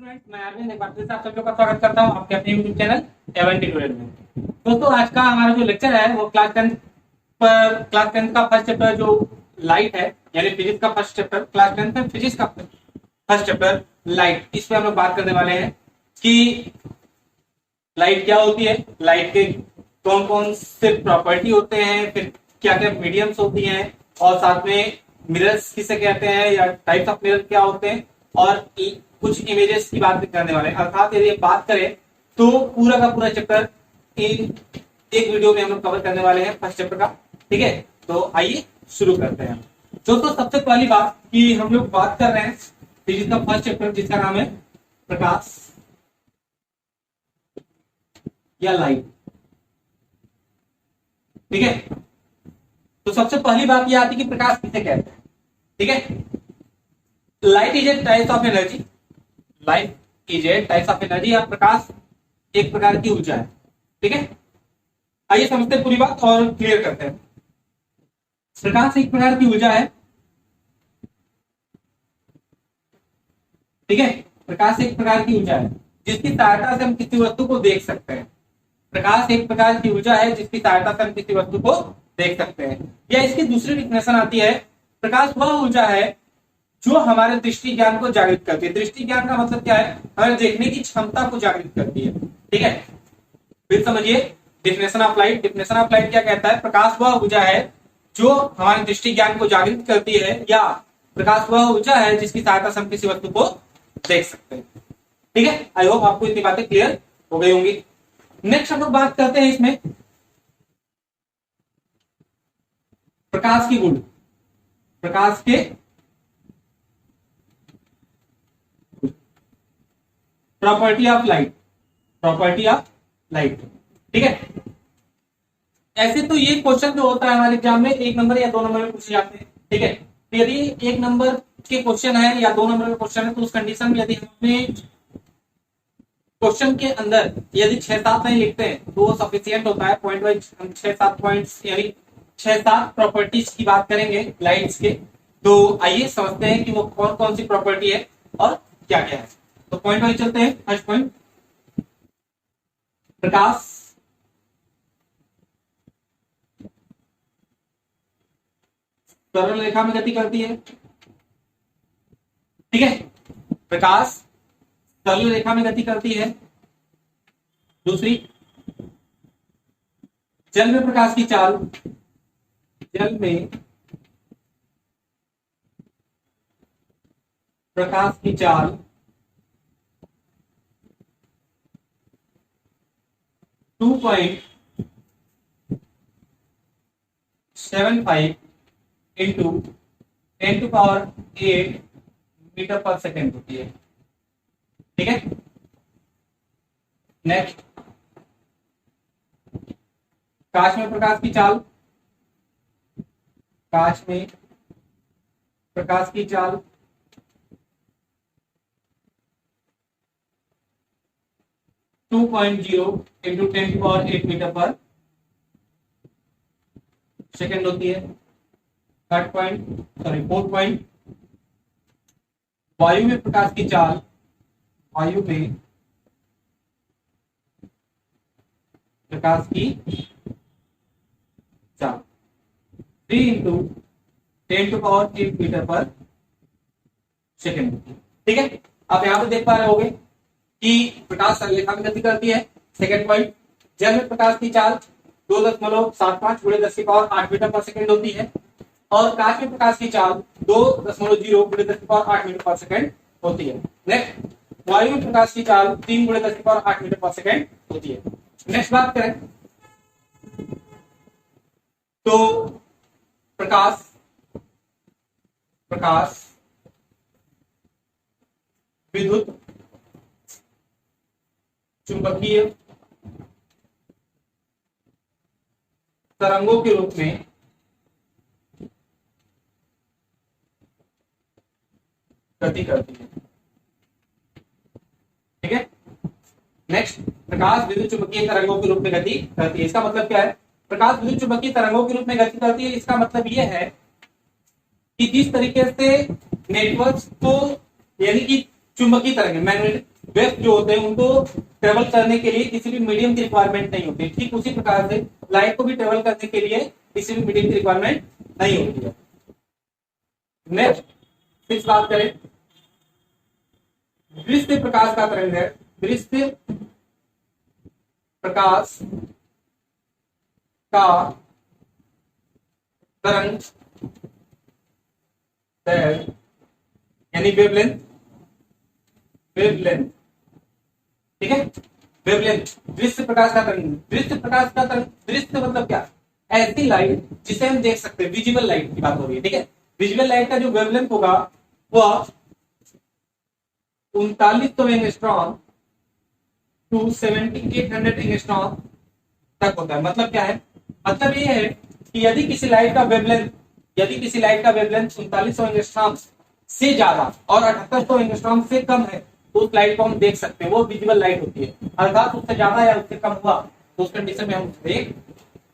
Students, मैं अरविंद एक बार फिर से आप सभी का स्वागत करता हूं आपके अपने YouTube चैनल एवन ट्यूटोरियल में। दोस्तों, आज का हमारा जो लेक्चर है वो क्लास 10 का फर्स्ट चैप्टर जो लाइट है, यानी फिजिक्स का फर्स्ट चैप्टर, क्लास 10 में फिजिक्स का फर्स्ट चैप्टर लाइट, इस पे हम लोग बात करने वाले हैं कि लाइट क्या होती है, लाइट के कौन कौन से प्रॉपर्टी होते हैं, फिर क्या क्या मीडियम्स होती हैं, और साथ में मिरर्स किसे कहते हैं या टाइप्स ऑफ मिरर क्या होते हैं, और कुछ इमेजेस की बात करने वाले हैं। अर्थात यदि बात करें तो पूरा का पूरा चैप्टर एक वीडियो में हम लोग कवर करने वाले हैं फर्स्ट चैप्टर का। ठीक है, तो आइए शुरू करते हैं। दोस्तों, सबसे पहली बात कि हम लोग बात कर रहे हैं फिजिक्स का फर्स्ट चैप्टर जिसका नाम है प्रकाश या लाइट। ठीक है, तो सबसे पहली बात यह आती है कि प्रकाश किसे कहते हैं। ठीक है, light is a type of energy, light is a type of energy, या प्रकाश एक प्रकार की ऊर्जा है। ठीक है, आइए समझते हैं पूरी बात और क्लियर करते हैं। प्रकाश एक प्रकार की ऊर्जा है। ठीक है, प्रकाश एक प्रकार की ऊर्जा है जिसकी सहायता से हम किसी वस्तु को देख सकते हैं। प्रकाश एक प्रकार की ऊर्जा है जिसकी सहायता से हम किसी वस्तु को देख सकते हैं। या इसकी दूसरी डिफिनेशन आती है, प्रकाश वह ऊर्जा है जो हमारे दृष्टि ज्ञान को जागृत करती है। दृष्टि ज्ञान का मतलब क्या है? हमारे देखने की क्षमता को जागृत करती है। ठीक है, फिर समझिए definition of light. Definition of light क्या कहता है? प्रकाश वह ऊर्जा है जो हमारे दृष्टि ज्ञान को जागृत करती है, या प्रकाश वह ऊर्जा है जिसकी सहायता से हम किसी वस्तु को देख सकते हैं। ठीक है, आई होप आपको इतनी बातें क्लियर हो गई होंगी। नेक्स्ट हम लोग बात करते हैं इसमें प्रकाश की गुण, प्रकाश के property of light, property of light. ठीक है, ऐसे तो ये क्वेश्चन जो होता है हमारे एग्जाम में 1 नंबर या 2 नंबर में पूछे जाते हैं। ठीक है, तो यदि 1 नंबर के क्वेश्चन है या 2 नंबर का क्वेश्चन है तो उस कंडीशन में यदि हमें क्वेश्चन के अंदर यदि 6-7 लाइन लिखते हैं तो वो सफिशियंट होता है। पॉइंट वाइज हम 6-7 पॉइंट्स यानी 6-7 प्रॉपर्टीज की बात करेंगे लाइट्स के। तो आइए समझते हैं कि वो कौन कौन सी प्रॉपर्टी है और क्या क्या है। तो पॉइंट वाइज चलते हैं। फर्स्ट पॉइंट, प्रकाश सरल रेखा में गति करती है। ठीक है, प्रकाश सरल रेखा में गति करती है। दूसरी, जल में प्रकाश की चाल, जल में प्रकाश की चाल 2.75 इंटू 10⁸ मीटर पर सेकेंड होती है। ठीक है, नेक्स्ट, कांच में प्रकाश की चाल, कांच में प्रकाश की चाल 2.0 इंटू 10⁸ मीटर पर सेकेंड होती है। फोर्थ पॉइंट, वायु में प्रकाश की चाल, वायु में प्रकाश की चाल 3 इंटू 10⁸ मीटर पर सेकेंड होती है। ठीक है, आप यहां पर देख पा रहे होंगे कि प्रकाश सरलरेखा में गति करती है। सेकेंड पॉइंट, जल में प्रकाश की चाल 2.75 × 10⁸ मीटर पर सेकेंड होती है, और कांच में प्रकाश की चाल 2.0 × 10⁸ मीटर पर सेकेंड होती है। नेक्स्ट, वायु में प्रकाश की चाल 3 × 10⁸ मीटर पर सेकेंड होती है। नेक्स्ट बात करें तो प्रकाश विद्युत चुंबकीय तरंगों के रूप में गति करती है। ठीक है, नेक्स्ट, प्रकाश विद्युत चुंबकीय तरंगों के रूप में गति करती है। इसका मतलब क्या है? प्रकाश विद्युत चुंबकीय तरंगों के रूप में गति करती है, इसका मतलब यह है कि जिस तरीके से नेटवर्क्स को, यानी कि चुंबकीय तरंगें, वेव्स जो होते हैं उनको ट्रेवल करने के लिए किसी भी मीडियम की रिक्वायरमेंट नहीं होती। ठीक उसी प्रकार से लाइट को भी ट्रेवल करने के लिए किसी भी मीडियम की रिक्वायरमेंट नहीं होती है। नेक्स्ट फिर बात करें, दृश्य प्रकाश का तरंग है। दृश्य प्रकाश का तरंग यानी वेवलेंथ, वेवलेंथ, ठीक है, वेवलेंथ। दृश्य प्रकाश का तरंग, दृश्य प्रकाश का तरंग, दृश्य मतलब क्या, ऐसी लाइट जिसे हम देख सकते हैं, विजिबल लाइट की बात हो रही है। ठीक है, विजिबल लाइट का जो वेवलेंथ होगा वह 3900 एंगस्ट्रॉम टू 7800 एंगस्ट्रॉम तक होता है। मतलब क्या है, मतलब ये है कि यदि किसी लाइट का वेवलेंथ 3900 एंगस्ट्रॉम से ज्यादा और 7800 एंगस्ट्रॉम से कम है तो उस लाइट को हम देख सकते हैं, वो विजिबल लाइट होती है। अर्थात उससे ज्यादा या उससे कम हुआ तो उस कंडीशन में हम उसे देख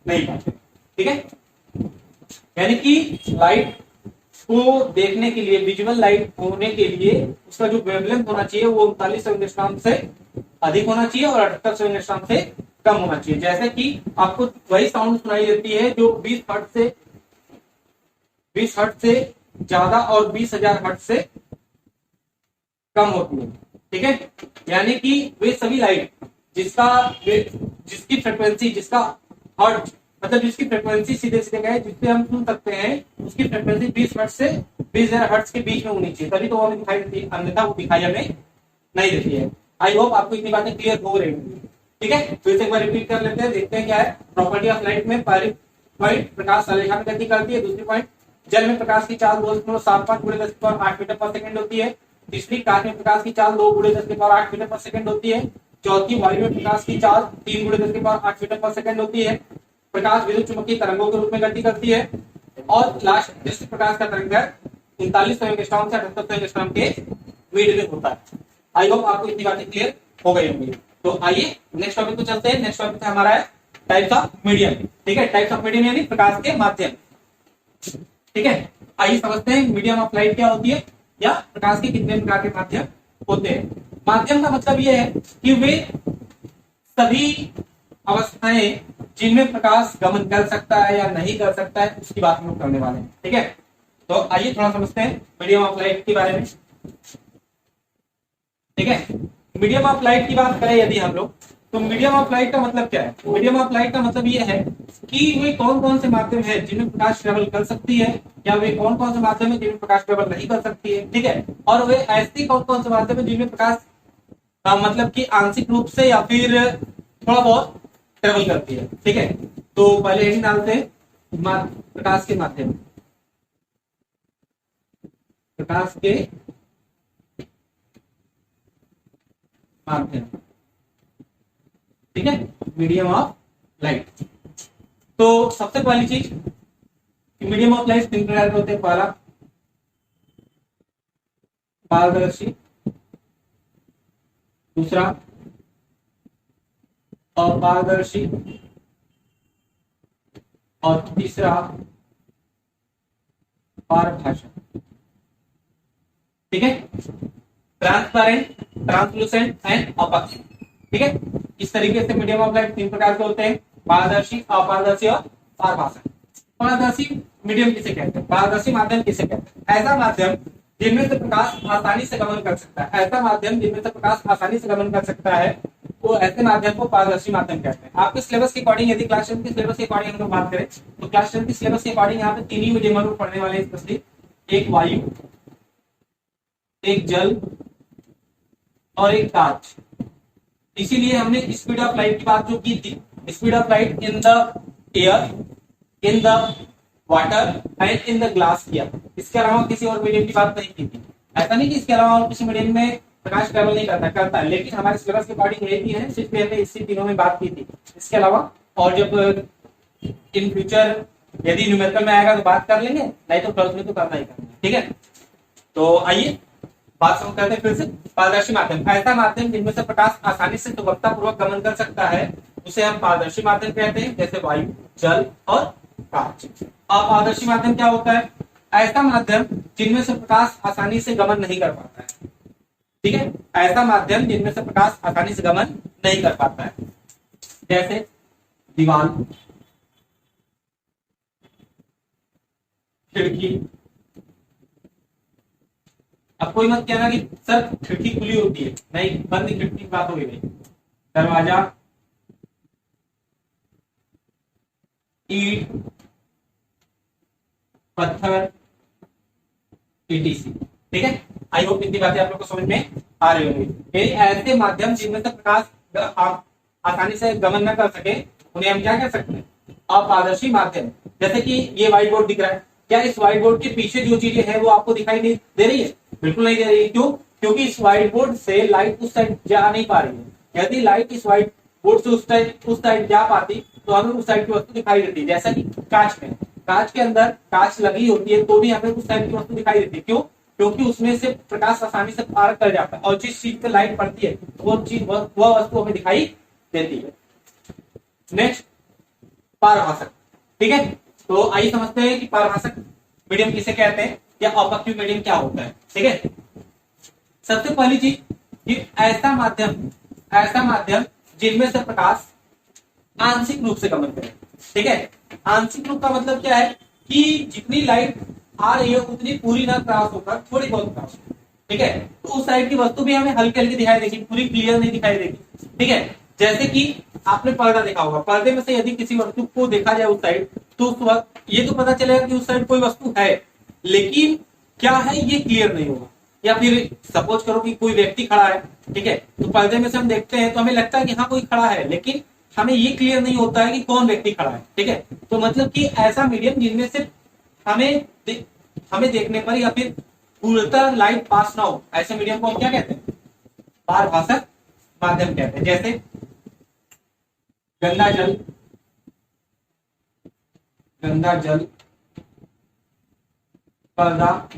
नहीं पाते। ठीक है, यानी कि लाइट को देखने के लिए, विजुअल लाइट होने के लिए उसका जो वेवलेंथ होना चाहिए वो 3900 एंगस्ट्रॉम से अधिक होना चाहिए और 7800 एंगस्ट्रॉम से कम होना चाहिए। जैसे कि आपको वही साउंड सुनाई देती है जो 20 हर्ट्ज से ज्यादा और 20,000 हर्ट्ज से कम होती है। ठीक है, यानी कि वे सभी लाइट जिसकी फ्रिक्वेंसी, जिसका हर्ट्ज मतलब जिसकी फ्रिक्वेंसी सीधे सीधे गए जिससे हम सुन सकते हैं उसकी फ्रिक्वेंसी 20 हर्ट्ज से 20,000 हर्ट्ज के बीच में होनी चाहिए, तभी तो वो हमें दिखाई देती है, अन्यथा वो दिखाई हमें नहीं देती है। आई होप आपको इतनी बातें क्लियर हो रही होंगी। ठीक है, फिर से एक बार रिपीट कर लेते हैं, देखते हैं क्या है प्रॉपर्टी ऑफ लाइट में। पहली पॉइंट, प्रकाश संरेखा में गति करती है। दूसरी पॉइंट, जल में प्रकाश की चाल 2.75 × 10⁸ मीटर पर सेकंड होती है। तीसरी, कांच में प्रकाश की चाल 2 × 10⁸ मीटर पर सेकंड होती है। चौथी, वायु में प्रकाश की चाल 3 × 10⁸ मीटर पर सेकंड होती है। प्रकाश विद्युत चुंबकीय तरंगों के रूप में गति करती है। और लास्ट, दृश्य प्रकाश का तरंग है 3900 एंगस्ट्रॉम से 7800 एंगस्ट्रॉम के बीच में होता है। आई होप आपको इतनी बातें क्लियर हो गई होंगी। तो आइए नेक्स्ट टॉपिक को चलते हैं। नेक्स्ट टॉपिक हमारा है टाइप्स ऑफ मीडियम। ठीक है, टाइप्स ऑफ मीडियम यानी प्रकाश के माध्यम। ठीक है, आइए समझते हैं मीडियम ऑफ लाइट क्या होती है या प्रकाश के कितने प्रकार के माध्यम होते हैं। माध्यम का मतलब यह है कि वे सभी अवस्थाएं जिनमें प्रकाश गमन कर सकता है या नहीं कर सकता है उसकी बात हम लोग करने वाले हैं। ठीक है, तो आइए थोड़ा समझते हैं मीडियम ऑफ लाइट के बारे में। ठीक है, मीडियम ऑफ लाइट की बात करें यदि हम लोग, तो मीडियम ऑफ लाइट का मतलब क्या है? मीडियम ऑफ लाइट का मतलब ये है कि वे कौन कौन से माध्यम है जिनमें प्रकाश ट्रेवल कर सकती है या वे कौन कौन से माध्यम है जिनमें प्रकाश ट्रेवल नहीं कर सकती है। ठीक है, और वे ऐसी कौन कौन से माध्यम है जिनमें प्रकाश मतलब कि आंशिक रूप से या फिर थोड़ा बहुत ट्रेवल करती है। ठीक है, तो पहले यही डालते हैं प्रकाश के माध्यम, प्रकाश के माध्यम। ठीक है, मीडियम ऑफ लाइट। तो सबसे पहली चीज, मीडियम ऑफ लाइट तीन प्रकार के होते हैं। पहला पारदर्शी, दूसरा अपारदर्शी और तीसरा पारभाषक। ठीक है, ट्रांसपेरेंट, ट्रांसलूसेंट एंड ऑपाक। ठीक है, इस तरीके से मीडियम ऑफ लाइट तीन प्रकार के होते हैं, पारदर्शी, अपारदर्शी और पारभाषक। पारदर्शी मीडियम किसे कहते हैं? पारदर्शी माध्यम किसे कहते हैं? ऐसा माध्यम जिनमें से प्रकाश आसानी से गमन कर सकता है। ऐसा माध्यम जिनमें से प्रकाश आसानी से गमन कर सकता है वो ऐसे माध्यम को पारदर्शी माध्यम कहते हैं। आपके सिलेबस के अकॉर्डिंग, यदि क्लास 10 के सिलेबस के अकॉर्डिंग हम लोग बात करें तो क्लास 10 के सिलेबस के अकॉर्डिंग यहाँ पे तीन ही मीडियम हम लोग पढ़ने वाले हैं, स्पेशली एक वायु, एक जल और एक कांच। इसीलिए हमने स्पीड ऑफ लाइट की बात जो की थी, speed of light in the air, in the water and in the glass किया। इसके अलावा किसी और मीडियम की बात नहीं की थी। ऐसा नहीं कि इसके अलावा और किसी मीडियम में प्रकाश ट्रेवल नहीं करता है, लेकिन हमारे सिलेबस के अकॉर्डिंग यही है, सिर्फ हमने इसी तीनों में बात की थी। इसके अलावा और जब इन फ्यूचर यदि न्यूमेरिकल में आएगा तो बात कर लेंगे, नहीं तो 12th में तो करना ही करना है। ठीक है, तो आइए बात समझ करते हैं फिर से। पारदर्शी माध्यम, ऐसा माध्यम जिनमें से प्रकाश आसानी से सुगमता पूर्वक गमन कर सकता है उसे हम पारदर्शी माध्यम कहते हैं, जैसे वायु, जल और कांच। अपारदर्शी माध्यम क्या होता है? ऐसा माध्यम जिनमें से प्रकाश आसानी से गमन नहीं कर पाता है। ठीक है, ऐसा माध्यम जिनमें से प्रकाश आसानी से गमन नहीं कर पाता है, जैसे दीवार, खिड़की। अब कोई मत कहना कि सर खिड़की खुली होती है, नहीं, बंद खिड़की की बात होगी नहीं। दरवाजा, ईंट, पत्थर, ईटीसी। ठीक है, आई होप इतनी बातें आप लोग को समझ में आ रही होंगी। ऐसे माध्यम जिनमें से प्रकाश आप आसानी से गमन न कर सके उन्हें हम क्या कह सकते हैं, अपारदर्शी माध्यम। जैसे कि ये व्हाइट बोर्ड दिख रहा है, क्या इस व्हाइट बोर्ड के पीछे जो चीजें हैं वो आपको दिखाई नहीं दे रही है? बिल्कुल नहीं दे रही है। क्यों? क्योंकि इस व्हाइट बोर्ड से लाइट उस साइड जा नहीं पा रही है। यदि लाइट इस व्हाइट बोर्ड से उस साइड जा पाती तो हमें उस साइड की वस्तु दिखाई देती। जैसा कि कांच में, कांच के अंदर कांच लगी होती है तो भी हमें उस साइड की वस्तु दिखाई देती है। क्यों? क्योंकि उसमें से प्रकाश आसानी से पार कर जाता है और जिस चीज पर लाइट पड़ती है वो चीज वह वस्तु हमें दिखाई देती है। नेक्स्ट, पारभाषक। ठीक है, तो आइए समझते हैं कि पारभाषक मीडियम किसे कहते हैं या ऑब्जेक्टिव मीडियम क्या होता है। ठीक है, सबसे पहली चीज, ये ऐसा माध्यम जिनमें से प्रकाश आंशिक रूप से गमन करे। ठीक है, आंशिक रूप का मतलब क्या है कि जितनी लाइट आ रही है उतनी पूरी ना क्रॉस होकर थोड़ी बहुत क्रॉस। ठीक है, तो उस साइड की वस्तु भी हमें हल्की हल्की दिखाई देगी, पूरी क्लियर नहीं दिखाई देगी। ठीक है, जैसे कि आपने पर्दा देखा होगा, पर्दे में से यदि किसी वस्तु को देखा जाए उस साइड तो उस वक्त ये तो पता चलेगा कि उस साइड कोई वस्तु है, लेकिन क्या है ये क्लियर नहीं होगा। या फिर सपोज करो कि कोई व्यक्ति खड़ा है, ठीक है, तो पर्दे में से हम देखते हैं तो हमें लगता है कि हाँ कोई खड़ा है, लेकिन हमें ये क्लियर नहीं होता है कि कौन व्यक्ति खड़ा है। ठीक है, तो मतलब कि ऐसा मीडियम जिनमें से हमें देखने पर या फिर पूर्णतः लाइट पास ना हो, ऐसे मीडियम को हम क्या कहते हैं, पारभाषक माध्यम कहते हैं। जैसे गंदा जल, पर्दा,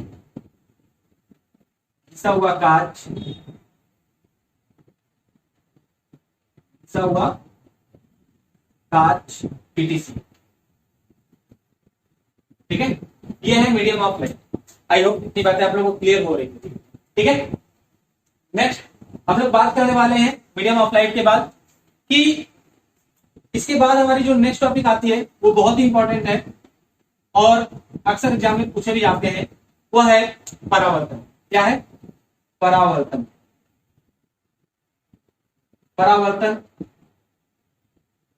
घिसा हुआ कांच, पीटीसी। ठीक है, ये है medium of light. I hope इतनी बातें आप लोगों को क्लियर हो रही है। ठीक है, नेक्स्ट हम लोग बात करने वाले हैं मीडियम ऑफ लाइट के बाद कि इसके बाद हमारी जो नेक्स्ट टॉपिक आती है वो बहुत ही इंपॉर्टेंट है और अक्सर एग्जाम में पूछे भी जाते हैं, वो है परावर्तन। क्या है? परावर्तन।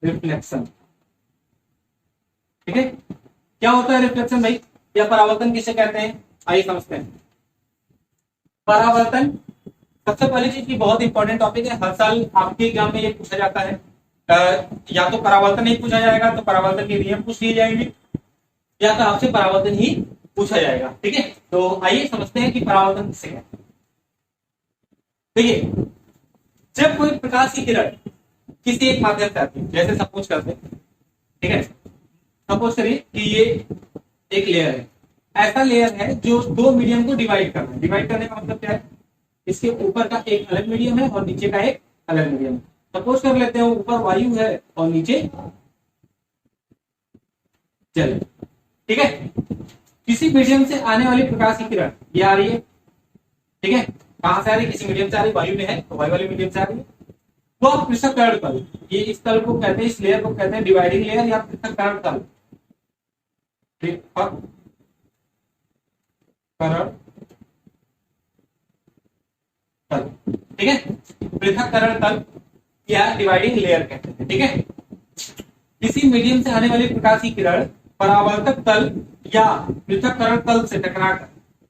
रिफ्लेक्शन। ठीक है, क्या होता है रिफ्लेक्शन भाई, या परावर्तन किसे कहते हैं, आइए समझते हैं। परावर्तन सबसे पहली चीज की बहुत इंपॉर्टेंट टॉपिक है, हर साल आपके एग्जाम में ये पूछा जाता है। या तो परावर्तन नहीं पूछा जाएगा तो परावर्तन के नियम पूछ लिए जाएंगे, या तो आपसे परावर्तन ही पूछा जाएगा। ठीक है, तो आइए समझते हैं कि परावर्तन किसे कहते हैं। देखिए, जब कोई प्रकाश की किरण किसी एक माध्यम से आती है, जैसे सपोज करते हैं, ठीक है, सपोज करिए कि ये एक लेयर है, ऐसा लेयर है जो दो मीडियम को डिवाइड करना है। डिवाइड करने का मतलब क्या है, इसके ऊपर का एक अलग मीडियम है और नीचे का एक अलग मीडियम है। सपोज कर लेते हैं ऊपर वायु है और नीचे जल। ठीक है, किसी मीडियम से आने वाली प्रकाश की किरण ये आ रही है। ठीक है, कहां से आ रही है, किसी मीडियम से आ रही है, वायु में है तो वायु वाले मीडियम से आ रही है। वो पृथक्करण तल, ये इस तल को कहते हैं, इस लेयर को कहते हैं डिवाइडिंग लेयर या पृथक्करण तल। पृथक्करण तल, ठीक है, पृथक्करण तल या डिवाइडिंग लेयर कहते हैं। ठीक है, किसी मीडियम से आने वाली प्रकाश की किरण परावर्तक तल या पृथक्करण तल से टकराकर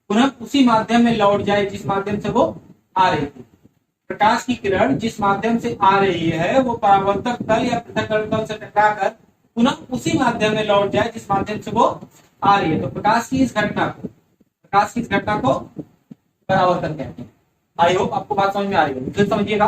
पुनः उसी माध्यम में लौट जाए जिस माध्यम से वो आ रही थी। प्रकाश की किरण जिस माध्यम से आ रही है वो परावर्तक तल या पृथक्करण तल से टकराकर पुनः उसी माध्यम में लौट जाए जिस माध्यम से वो आ रही है। तो प्रकाश की इस घटना को परावर्तन कहते हैं। आई होप आपको बात समझ में आ रही है। फिर समझिएगा,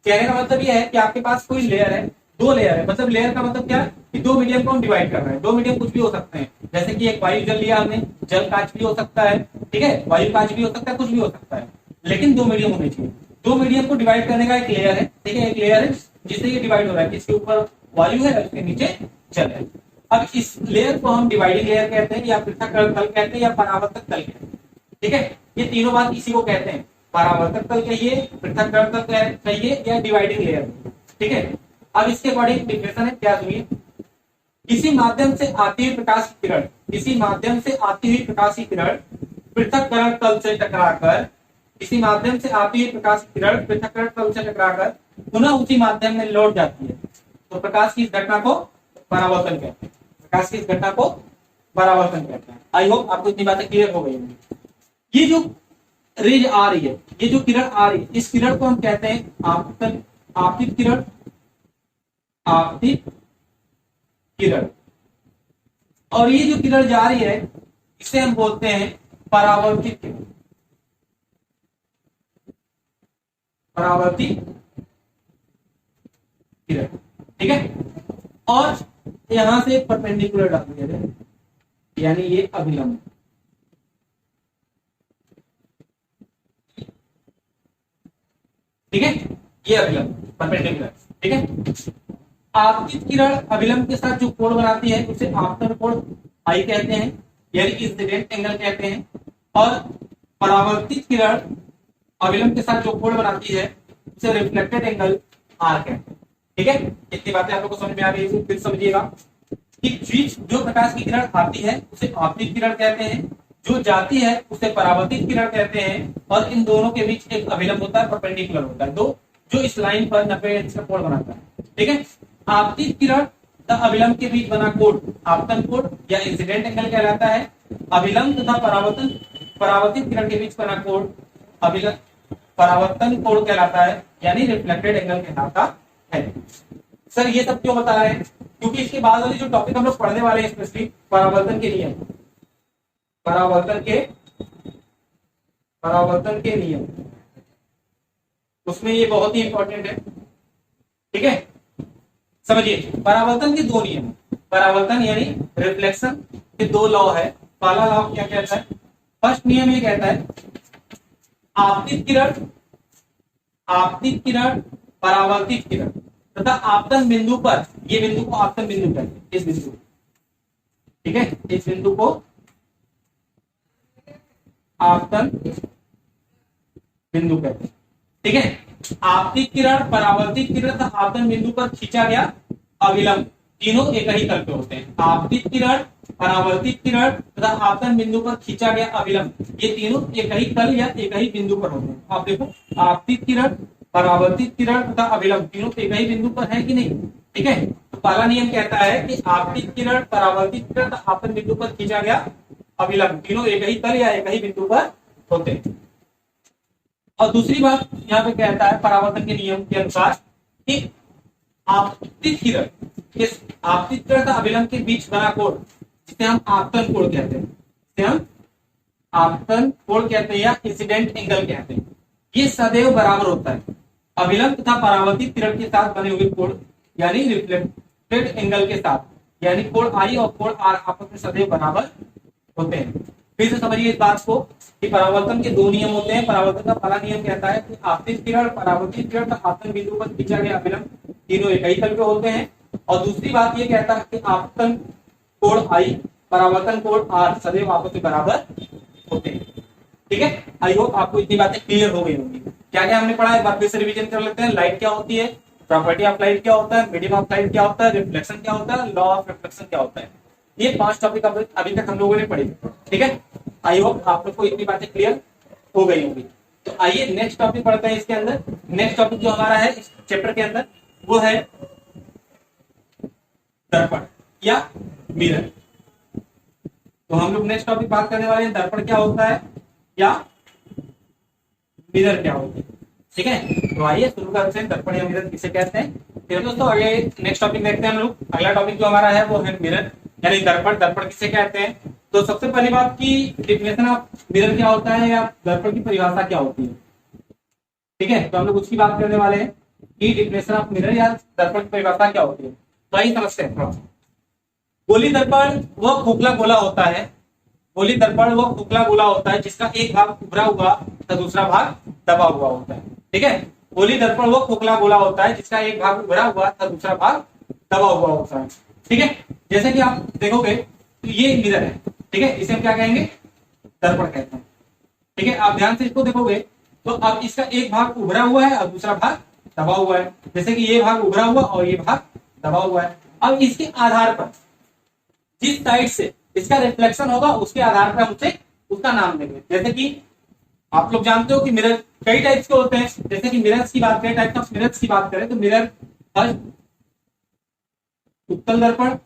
कहने का मतलब यह है कि आपके पास कोई लेयर है, दो लेयर है, मतलब लेयर का मतलब क्या है कि दो मीडियम को हम डिवाइड कर रहे हैं। दो मीडियम कुछ भी हो सकते हैं, जैसे कि एक वायु जल लिया हमने, जल कांच भी हो सकता है, ठीक है, वायु कांच भी हो सकता है, कुछ भी हो सकता है, लेकिन दो मीडियम होने चाहिए। दो मीडियम को डिवाइड करने का एक लेयर है, ठीक है, एक लेयर है जिससे ये डिवाइड हो रहा है, इसके ऊपर वायु है, उसके नीचे जल है। अब इस लेयर को हम डिवाइडिंग लेयर कहते हैं या पृथक्करण तल कहते हैं या परावर्तक तल कहते हैं। ठीक है, ये तीनों बात इसी को कहते हैं। परावर्तक तल कहिए, पृथक्करण तल कहिए या डिवाइडिंग लेयर, ठीक है। अब इसके अकॉर्डिंग डिफिनेशन है, क्या सुनिए। किसी माध्यम से आती हुई प्रकाश की किरण, किसी माध्यम से आती हुई प्रकाश की किरण पृथक्करण तल से टकराकर, किसी माध्यम से आती हुई प्रकाश की किरण पृथक्करण तल से टकराकर पुनः उसी माध्यम में लौट जाती है, तो प्रकाश की इस घटना को परावर्तन कहते हैं। प्रकाश की इस घटना को परावर्तन कहते हैं। आई होप आपको इतनी बातें क्लियर हो गई होंगी। ये जो रेज आ रही है, ये जो किरण आ रही है, इस किरण को हम कहते हैं आपतन, आपतित किरण, आपतित किरण। और ये जो किरण जा रही है इसे हम बोलते हैं परावर्तित किरण, परावर्तित किरण, ठीक है। और यहां से परपेंडिकुलर डाल दिया जाए, यानी ये अभिलंब, ठीक है, ये अभिलंब परपेंडिकुलर, ठीक है। आपतित किरण अभिलंब के साथ जो कोण बनाती है उसे आपतन कोण आई कहते हैं, यानी इंसिडेंट एंगल कहते हैं। और परावर्तित किरण अभिलंब के साथ जो कोण बनाती है उसे रिफ्लेक्टेड एंगल आर कहते हैं, ठीक है। इतनी बातें आप लोग को समझ में आ रही है, फिर समझिएगा कि जो प्रकाश की किरण आती है उसे आपतित किरण कहते हैं, जो जाती है उसे परावर्तित किरण कहते हैं। और इन दोनों के बीच एक अभिलंब होता है, परपेंडिकुलर होता है, दो, जो इस लाइन पर 90 अंश का कोण बनाता है, ठीक है। आपतित किरण तथा अभिलंब के बीच बना कोण आपतन कोण या इंसिडेंट एंगल कहलाता है। अभिलंब तथा परावर्तित किरण के बीच बना कोण परावर्तन कोण कहलाता है, यानी रिफ्लेक्टेड एंगल कहलाता है। सर ये सब क्यों बता रहे हैं? क्योंकि इसके बाद वाली जो टॉपिक हम लोग पढ़ने वाले हैं स्पेशली परावर्तन के नियम, परावर्तन के नियम, उसमें ये बहुत ही इंपॉर्टेंट है, ठीक है। समझिए, परावर्तन के दो नियम, परावर्तन यानी रिफ्लेक्शन के दो लॉ है। पहला लॉ क्या कहता है? फर्स्ट नियम ये कहता है आपतित किरण परावर्तित किरण तथा आपतन बिंदु पर, ये बिंदु को आपतन बिंदु कहते हैं, इस बिंदु, ठीक है, इस बिंदु को आपतन बिंदु कहते हैं, ठीक है। आपतित किरण परावर्तित किरण तथा आपतन बिंदु पर खींचा गया अभिलंब, तीनों एक ही तल पे होते हैं। आपतित किरण परावर्तित किरण तथा आपतन बिंदु पर खींचा गया अभिलंब, ये तीनों एक ही तल या एक ही बिंदु पर होते हैं। आप देखो, आपतित किरण परावर्तित किरण तथा अभिलंब तीनों एक ही बिंदु पर है कि नहीं, ठीक है। तो पहला नियम कहता है कि आपतित किरण परावर्तित किरण तथा आपतन बिंदु पर खींचा गया अभिलंब तीनों एक ही तल या एक ही बिंदु पर होते हैं। और दूसरी बात यहाँ पे कहता है परावर्तन के नियम के अनुसार कि आपतित किरण तथा अभिलंब के बीच बना कोण, जिसे हम आपतन कोण कहते हैं, जिसे हम आपतन कोण कहते हैं या इंसिडेंट एंगल कहते हैं, ये सदैव बराबर होता है अभिलंब तथा परावर्तित किरण के साथ बने हुए कोण, यानी रिफ्लेक्टेड एंगल के साथ, यानी कोण आई और कोण आर आपस में सदैव बराबर होते हैं। फिर से समझिए इस बात को कि परावर्तन के दो नियम होते हैं। परावर्तन का पहला नियम कहता है कि आपतित किरण परावर्तित किरण तथा आपतन बिंदु पर खींचा गया अभिलंब तीनों एक ही तल पे होते हैं। और दूसरी बात ये कहता है कि आपतन कोण आई परावर्तन कोण आर सदैव आपस में बराबर होते हैं, ठीक है। आई होप आपको इतनी बातें क्लियर हो गई होंगी। क्या क्या हमने पढ़ा, एक बार फिर से रिवीजन कर लेते हैं। लाइट क्या होती है, प्रॉपर्टी ऑफ लाइट क्या होता है, मीडियम ऑफ लाइट क्या होता है, रिफ्लेक्शन क्या होता है, लॉ ऑफ रिफ्लेक्शन क्या होता है। ये 5 टॉपिक अभी तक हम लोगों ने पढ़े, ठीक है। आई होप आप लोग को इतनी बातें क्लियर हो गई होंगी। तो आइए नेक्स्ट टॉपिक पढ़ते हैं। इसके अंदर नेक्स्ट टॉपिक जो हमारा है इस चैप्टर के अंदर वो है दर्पण या मिरर। तो हम लोग नेक्स्ट टॉपिक बात करने वाले हैं दर्पण क्या होता है या मिरर क्या होता है, ठीक है। तो आइए शुरू करते हैं, दर्पण या मिरर किसे कहते हैं। फिर दोस्तों आगे नेक्स्ट टॉपिक देखते हैं हम लोग। अगला टॉपिक जो हमारा है वो है मिरर यानी दर्पण। दर्पण किसे कहते हैं? तो सबसे पहली बात की डिफिनेशन ऑफ मिरर क्या होता है या दर्पण की परिभाषा क्या होती है, ठीक है। तो हम लोग उसकी बात करने वाले हैं कि डिफिनेशन ऑफ मिरर या दर्पण की परिभाषा क्या होती है। तो आइए समझते हैं थोड़ा। गोली दर्पण वह खोखला गोला होता है, गोली दर्पण वह खोखला गोला होता है जिसका एक भाग उभरा हुआ तथा दूसरा भाग दबा हुआ होता है, ठीक है। गोली दर्पण वह खोखला गोला होता है जिसका एक भाग उभरा हुआ तथा दूसरा भाग दबा हुआ होता है, ठीक है। जैसे कि आप देखोगे तो ये मिरर है, ठीक है, इसे हम क्या कहेंगे? दर्पण कहते हैं, ठीक है। आप ध्यान से इसको देखोगे तो अब इसका एक भाग उभरा हुआ है और दूसरा भाग दबा हुआ है। जैसे कि ये भाग उभरा हुआ और ये भाग दबा हुआ है। अब इसके आधार पर जिस साइड से इसका रिफ्लेक्शन होगा उसके आधार पर हम उसे उसका नाम देंगे। जैसे कि आप लोग जानते हो कि मिरर कई टाइप्स के होते हैं। जैसे कि मिरर्स की बात करें, टाइप ऑफ मिरर्स की बात करें तो मिरर फर्स्ट उत्तल दर्पण,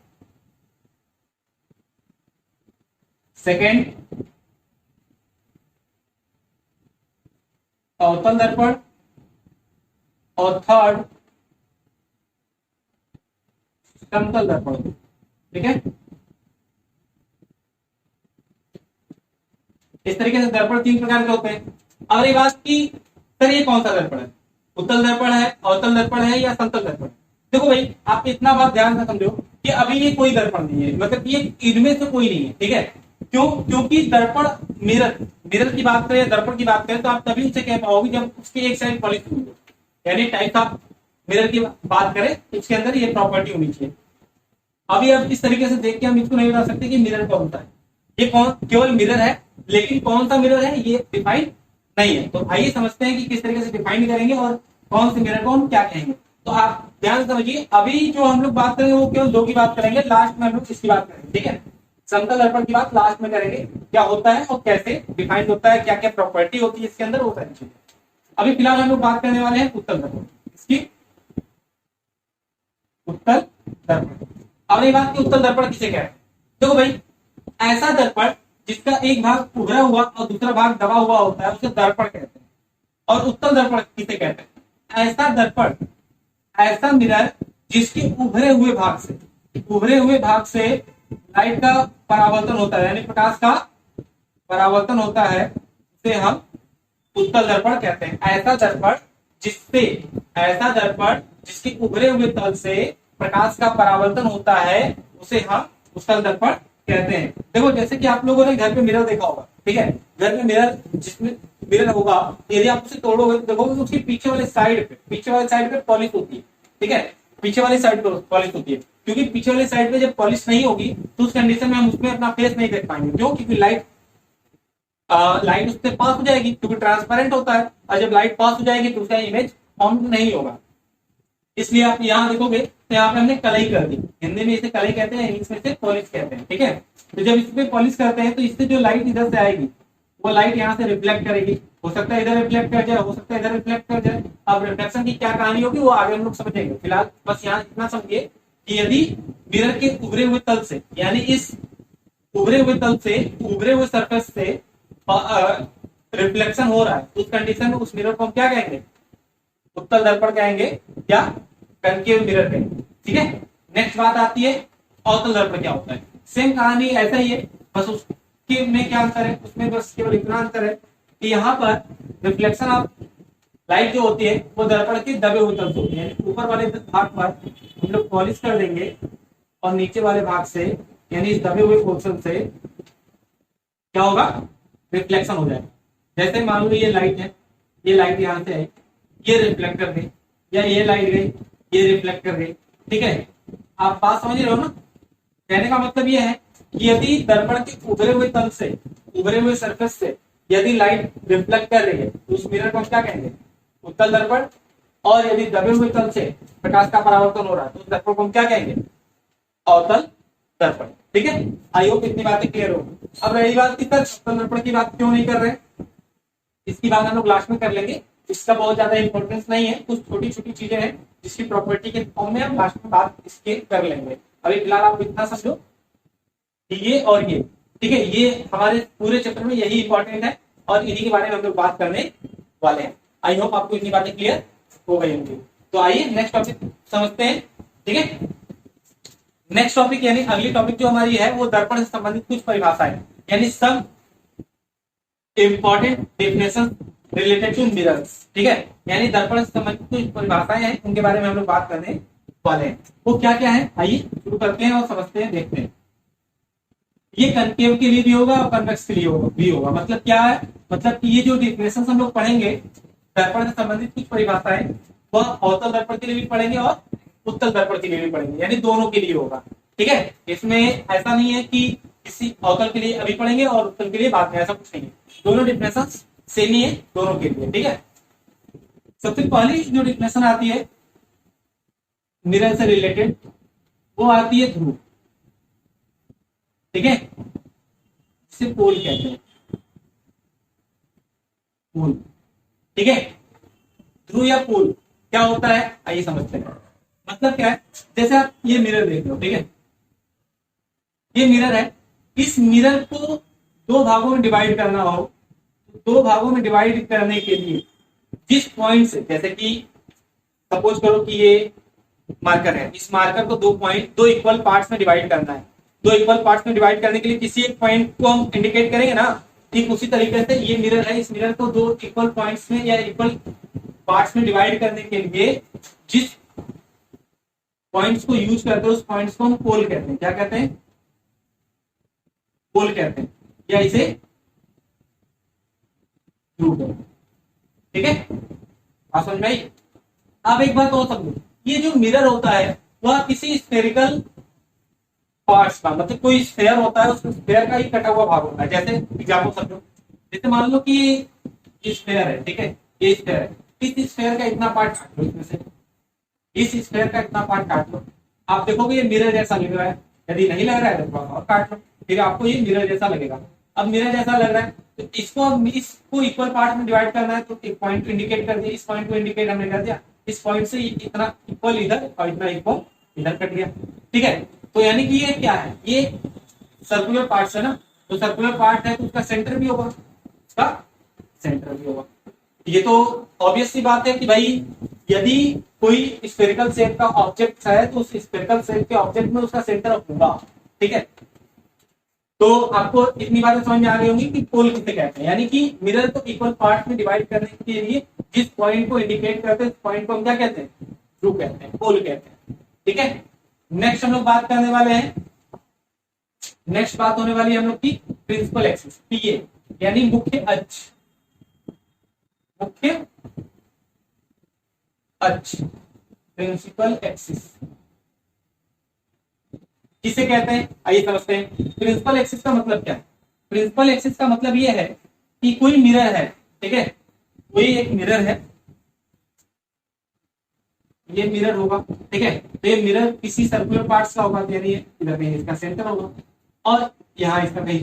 सेकेंड अवतल दर्पण और थर्ड समतल दर्पण। ठीक है, इस तरीके से दर्पण 3 प्रकार के होते हैं। अब ये बात की सर ये कौन सा दर्पण है, उत्तल दर्पण है, अवतल दर्पण है या समतल दर्पण? देखो भाई, आप इतना बात ध्यान से समझो कि अभी ये कोई दर्पण नहीं है, मतलब ये इनमें से कोई नहीं है। ठीक है, क्यों? क्योंकि दर्पण मिरर की बात करें, दर्पण की बात करें तो आप तभी उसे कह पाओगे जब उसकी एक साइड पॉलिश हुई हो। यानी टाइप ऑफ मिरर की बात करें तो उसके अंदर ये प्रॉपर्टी होनी चाहिए। अभी अब इस तरीके से देख के हम इसको नहीं बता सकते कि मिरर कौन सा है। ये कौन केवल मिरर है, लेकिन कौन सा मिरर है ये डिफाइन नहीं है। तो आइए समझते हैं कि किस तरीके से डिफाइन करेंगे और कौन से मिरर को हम क्या कहेंगे। तो आप ध्यान समझिए, अभी जो हम लोग बात करेंगे वो केवल 2 की बात करेंगे, लास्ट में हम लोग इसकी बात करेंगे। ठीक है, समतल दर्पण की बात लास्ट में करेंगे, क्या होता है और कैसे डिफाइन होता है, क्या क्या प्रॉपर्टी होती है इसके अंदर, वो सारी चीजें। अभी फिलहाल हम लोग बात करने वाले हैं उत्तल दर्पण, इसकी उत्तल दर्पण। अब ये बात की उत्तल दर्पण किसे कहते हैं? देखो भाई, ऐसा दर्पण जिसका एक भाग उभरा हुआ और दूसरा भाग दबा हुआ होता है उसे दर्पण कहते हैं। और उत्तल दर्पण किसे कहते हैं? ऐसा दर्पण, ऐसा मिरर जिसके उभरे हुए भाग से लाइट का परावर्तन होता है, यानी प्रकाश का परावर्तन होता है, उसे हम उत्तल दर्पण कहते हैं। ऐसा दर्पण जिसके उभरे हुए तल से प्रकाश का परावर्तन होता है उसे हम उत्तल दर्पण कहते हैं। देखो, जैसे कि आप लोगों ने घर पे मिरर देखा होगा। ठीक है, घर में मिरर जिसमें मिरर होगा, यदि आप उसे तोड़ोगे तो देखोगे उसकी पीछे वाले साइड पे पॉलिश होती है। ठीक है, पीछे वाली साइड पे पॉलिश होती है, क्योंकि पीछे वाली साइड पे जब पॉलिश नहीं होगी तो उस कंडीशन में हम उसमें अपना फेस नहीं देख पाएंगे। क्यों? क्योंकि लाइट उससे पास हो जाएगी, क्योंकि ट्रांसपेरेंट होता है, और जब लाइट पास हो जाएगी तो उसका इमेज फॉर्म नहीं होगा। इसलिए आप यहाँ देखोगे तो यहाँ पे हमने कलई कर दी, हिंदी में इसे कलई कहते हैं, इंग्लिश में इसे पॉलिश कहते हैं। ठीक है, तो जब इसमें पॉलिश करते हैं तो इससे जो लाइट इधर से आएगी वो लाइट यहाँ से रिफ्लेक्ट करेगी। हो सकता है इधर रिफ्लेक्ट कर जाए, हो सकता है इधर रिफ्लेक्ट कर जाए। अब रिफ्लेक्शन की क्या कहानी होगी वो आगे हम लोग समझेंगे। फिलहाल बस यहाँ इतना समझिए कि यदि मिरर के उभरे हुए तल से, यानी इस उभरे हुए सरफेस से रिफ्लेक्शन हो रहा है, उस कंडीशन में उस मिरर को हम क्या कहेंगे? उत्तल दर्पण कहेंगे या कनकेव मिरर कहेंगे। ठीक है, नेक्स्ट बात आती है अवतल दर्पण क्या होता है। सेम कहानी ऐसा ही है, बस उसके में क्या अंतर है, उसमें बस केवल इतना अंतर है कि यहाँ पर रिफ्लेक्शन ऑफ लाइट जो होती है वो दर्पण के दबे हुए तल से होती है। ऊपर वाले भाग पर हम लोग पॉलिश कर देंगे और नीचे वाले भाग से, यानी इस दबे हुए पोर्शन से क्या होगा? रिफ्लेक्शन हो जाएगा। जैसे मान लो ये लाइट है, ये लाइट यहाँ से आई, ये रिफ्लेक्ट कर गई, या ये लाइट गई, ये रिफ्लेक्ट कर गई। ठीक है, आप बात समझ रहे हो ना? कहने का मतलब ये है कि यदि दर्पण के उभरे हुए सरफेस से यदि लाइट रिफ्लेक्ट कर रही है तो उस मिरर को हम क्या कहेंगे? उत्तल दर्पण। और यदि दबे हुए तल से प्रकाश का परावर्तन हो रहा है तो उस दर्पण को हम क्या कहेंगे? अवतल दर्पण। ठीक है, आई होप इतनी बातें क्लियर हो। अब रही बात की अवतल दर्पण की बात क्यों नहीं कर रहे, इसकी बात हम लोग लास्ट में कर लेंगे। इसका बहुत ज्यादा इंपॉर्टेंस नहीं है, कुछ छोटी छोटी चीजें हैं जिसकी प्रॉपर्टी के फॉर्म में हम लास्ट में बात इसके कर लेंगे। अभी फिलहाल आप इतना समझो कि ये और ये, ठीक है, ये हमारे पूरे चैप्टर में यही इंपॉर्टेंट है और इन्हीं के बारे में हम लोग बात करने वाले हैं। आई होप आपको इतनी बातें क्लियर हो गई होंगी। तो आइए नेक्स्ट टॉपिक समझते हैं। ठीक है, नेक्स्ट टॉपिक यानी अगली टॉपिक जो हमारी है वो दर्पण से संबंधित कुछ परिभाषाएं, यानी सब important definition related to mirrors. ठीक है, यानी दर्पण से संबंधित कुछ परिभाषाएं हैं, उनके बारे में हम लोग बात करने वाले हैं। वो क्या क्या है, आइए शुरू करते हैं और समझते हैं, देखते हैं। ये कनकेव के लिए भी होगा और कन्वेक्स के लिए भी होगा। मतलब क्या है, मतलब कि ये जो डेफिनेशन हम लोग पढ़ेंगे दर्पण से संबंधित कुछ परिभाषाएं, वह अवतल दर्पण के लिए भी पढ़ेंगे और उत्तल दर्पण के लिए भी पढ़ेंगे, यानी दोनों के लिए होगा। ठीक है, इसमें ऐसा नहीं है कि किसी अवतल के लिए अभी पढ़ेंगे और उत्तल के लिए बाद में, ऐसा कुछ नहीं है। दोनों डेफिनेशन सेम ही है दोनों के लिए, ठीक है। सबसे पहली जो डेफिनेशन आती है मिरर से रिलेटेड वो आती है ध्रुव, ठीक है, इसे पोल कहते हैं, पोल, ठीक है। ध्रुव या पोल क्या होता है आइए समझते हैं। मतलब क्या है, जैसे आप ये मिरर देख लो, ठीक है, ये मिरर है, इस मिरर को दो भागों में डिवाइड करना हो, तो दो भागों में डिवाइड करने के लिए जिस पॉइंट से, जैसे कि सपोज करो कि ये मार्कर है, इस मार्कर को दो इक्वल पार्ट्स में डिवाइड करना है। दो इक्वल पार्ट्स में डिवाइड करने के लिए किसी एक पॉइंट को हम इंडिकेट करेंगे ना, ठीक उसी तरीके से ये मिरर है, इस मिरर को दो इक्वल पॉइंट्स में या इक्वल पार्ट्स में डिवाइड करने के लिए जिस पॉइंट्स को यूज करते हैं उस पॉइंट्स को हम पोल कहते हैं। क्या कहते हैं? पोल कहते हैं, या इसे ध्रुव कहते हैं, ठीक है। आप समझ में आई? अब एक बात और समझो, ये जो मिरर होता है वह किसी स्फेरिकल पार्ट्स का, मतलब कोई स्फेयर होता है, उस स्फेयर का ही कटा हुआ भाग होता है। जैसे एग्जाम्पल समझो, जैसे मान लो कि ये स्फेयर है, ठीक है, ये स्फेयर है, इस स्फेयर का इतना पार्ट काट लो, इसमें से इस स्फेयर का इतना पार्ट काट लो, आप देखोगे ये मिरर जैसा लग रहा है। यदि नहीं लग रहा है तो थोड़ा और काट लो, फिर आपको ये मिरर जैसा लगेगा। अब मिरर जैसा लग रहा है तो इसको इक्वल पार्ट में डिवाइड करना है, तो एक पॉइंट इंडिकेट कर दिया, इस पॉइंट को इंडिकेट हमने कर दिया, इस पॉइंट से इतना इक्वल इधर और इतना इक्वल इधर कट गया, ठीक है। तो यानी कि ये क्या है, ये सर्कुलर पार्ट है ना, तो सर्कुलर पार्ट है तो उसका सेंटर भी होगा, उसका सेंटर भी होगा। ये तो ऑब्वियस सी बात है कि भाई यदि कोई स्फेरिकल शेप का ऑब्जेक्ट है तो उस स्फेरिकल शेप के ऑब्जेक्ट में उसका सेंटर होगा, ठीक है। तो आपको इतनी बातें समझ में आ गई होंगी कि पोल किसे कहते हैं, यानी कि मिरर को इक्वल पार्ट में डिवाइड करने के लिए जिस पॉइंट को इंडिकेट करते हैं उस पॉइंट को हम क्या कहते हैं? ध्रुव कहते हैं, पोल कहते हैं, ठीक है। नेक्स्ट हम लोग बात करने वाले हैं, नेक्स्ट बात होने वाली है हम लोग की प्रिंसिपल एक्सिस, पीए, यानी मुख्य अक्ष, मुख्य अक्ष, प्रिंसिपल एक्सिस किसे कहते हैं आइए समझते हैं। प्रिंसिपल एक्सिस का मतलब क्या है? प्रिंसिपल एक्सिस का मतलब यह है कि कोई मिरर है, ठीक है, कोई एक मिरर है, ये मिरर होगा, ठीक है, तो ये मिरर किसी सर्कुलर पार्ट्स का होगा, यानी इधर कहीं इसका सेंटर होगा और यहाँ इसका कहीं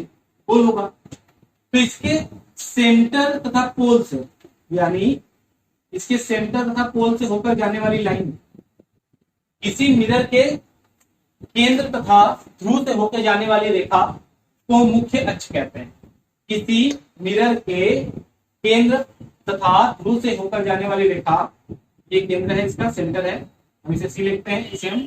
पोल होगा। तो इसके सेंटर तथा पोल से, यानी इसके सेंटर तथा पोल से होकर जाने वाली लाइन किसी मिरर के केंद्र तथा ध्रुव से होकर जाने वाली रेखा को मुख्य अक्ष कहते हैं। किसी मिरर के केंद्र तथा ध्रुव से होकर जाने वाली रेखा, ये केंद्र है, इसका सेंटर है, हम इसे सी लिखते हैं, इसे हम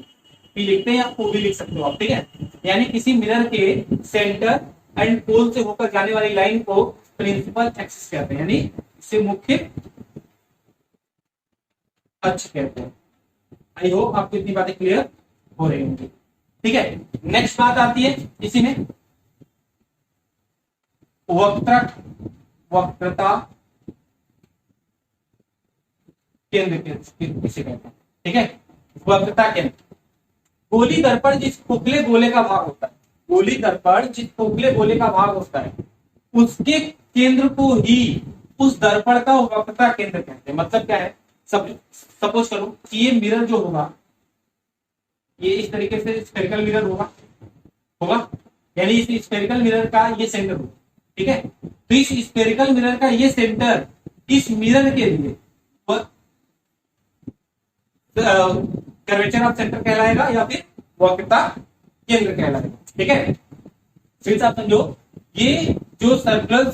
पी लिखते हैं या ओ भी लिख सकते हो आप, ठीक है। यानी किसी मिरर के सेंटर एंड पोल से होकर जाने वाली लाइन को प्रिंसिपल एक्सिस कहते हैं, यानी इसे मुख्य अक्ष कहते हैं। आई होप आपको इतनी बातें क्लियर हो रही होंगी, ठीक है। नेक्स्ट बात आती है इसी में वक्रता केंद्र किसे कहते हैं, ठीक है। वक्रता केंद्र, गोली दर्पण जिस खोखले गोले का भाग होता है, गोली दर्पण जिस खोखले गोले का भाग होता है उसके केंद्र को ही उस दर्पण का वक्रता केंद्र कहते हैं। मतलब क्या है, सपोज करो कि ये मिरर जो होगा ये इस तरीके से स्फेरिकल मिरर होगा, यानी इस स्फेरिकल मिरर का ये सेंटर होगा, ठीक है। तो इस स्फेरिकल मिरर का ये सेंटर इस मिरर के लिए कर्वेचर ऑफ सेंटर कहलाएगा या फिर वक्रता केंद्र कहलाएगा, ठीक है। फिर से आप समझो, ये जो सर्कुलर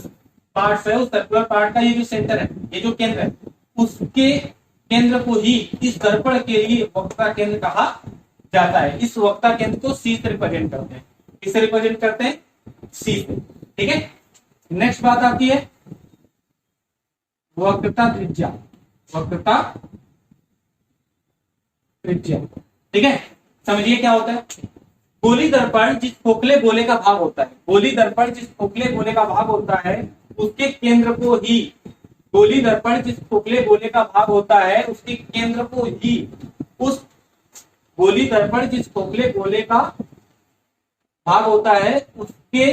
पार्ट है उस सर्कुलर पार्ट का ये जो सेंटर है, ये जो केंद्र है, उसके केंद्र को ही इस दर्पण के लिए वक्रता केंद्र कहा जाता है। इस वक्रता केंद्र को सी से रिप्रेजेंट करते हैं, किससे रिप्रेजेंट करते हैं? सी से, ठीक है। नेक्स्ट बात आती है वक्रता त्रिज्या, वक्रता त्रिज्या, ठीक है। समझिए क्या होता है, गोली दर्पण जिस खोखले गोले का भाग होता है, गोली दर्पण जिस खोखले गोले का भाग होता है उसके केंद्र को ही, गोली दर्पण जिस खोखले गोले का भाग होता है उसके केंद्र को ही उस गोली दर्पण जिस खोखले गोले का भाग होता है उसके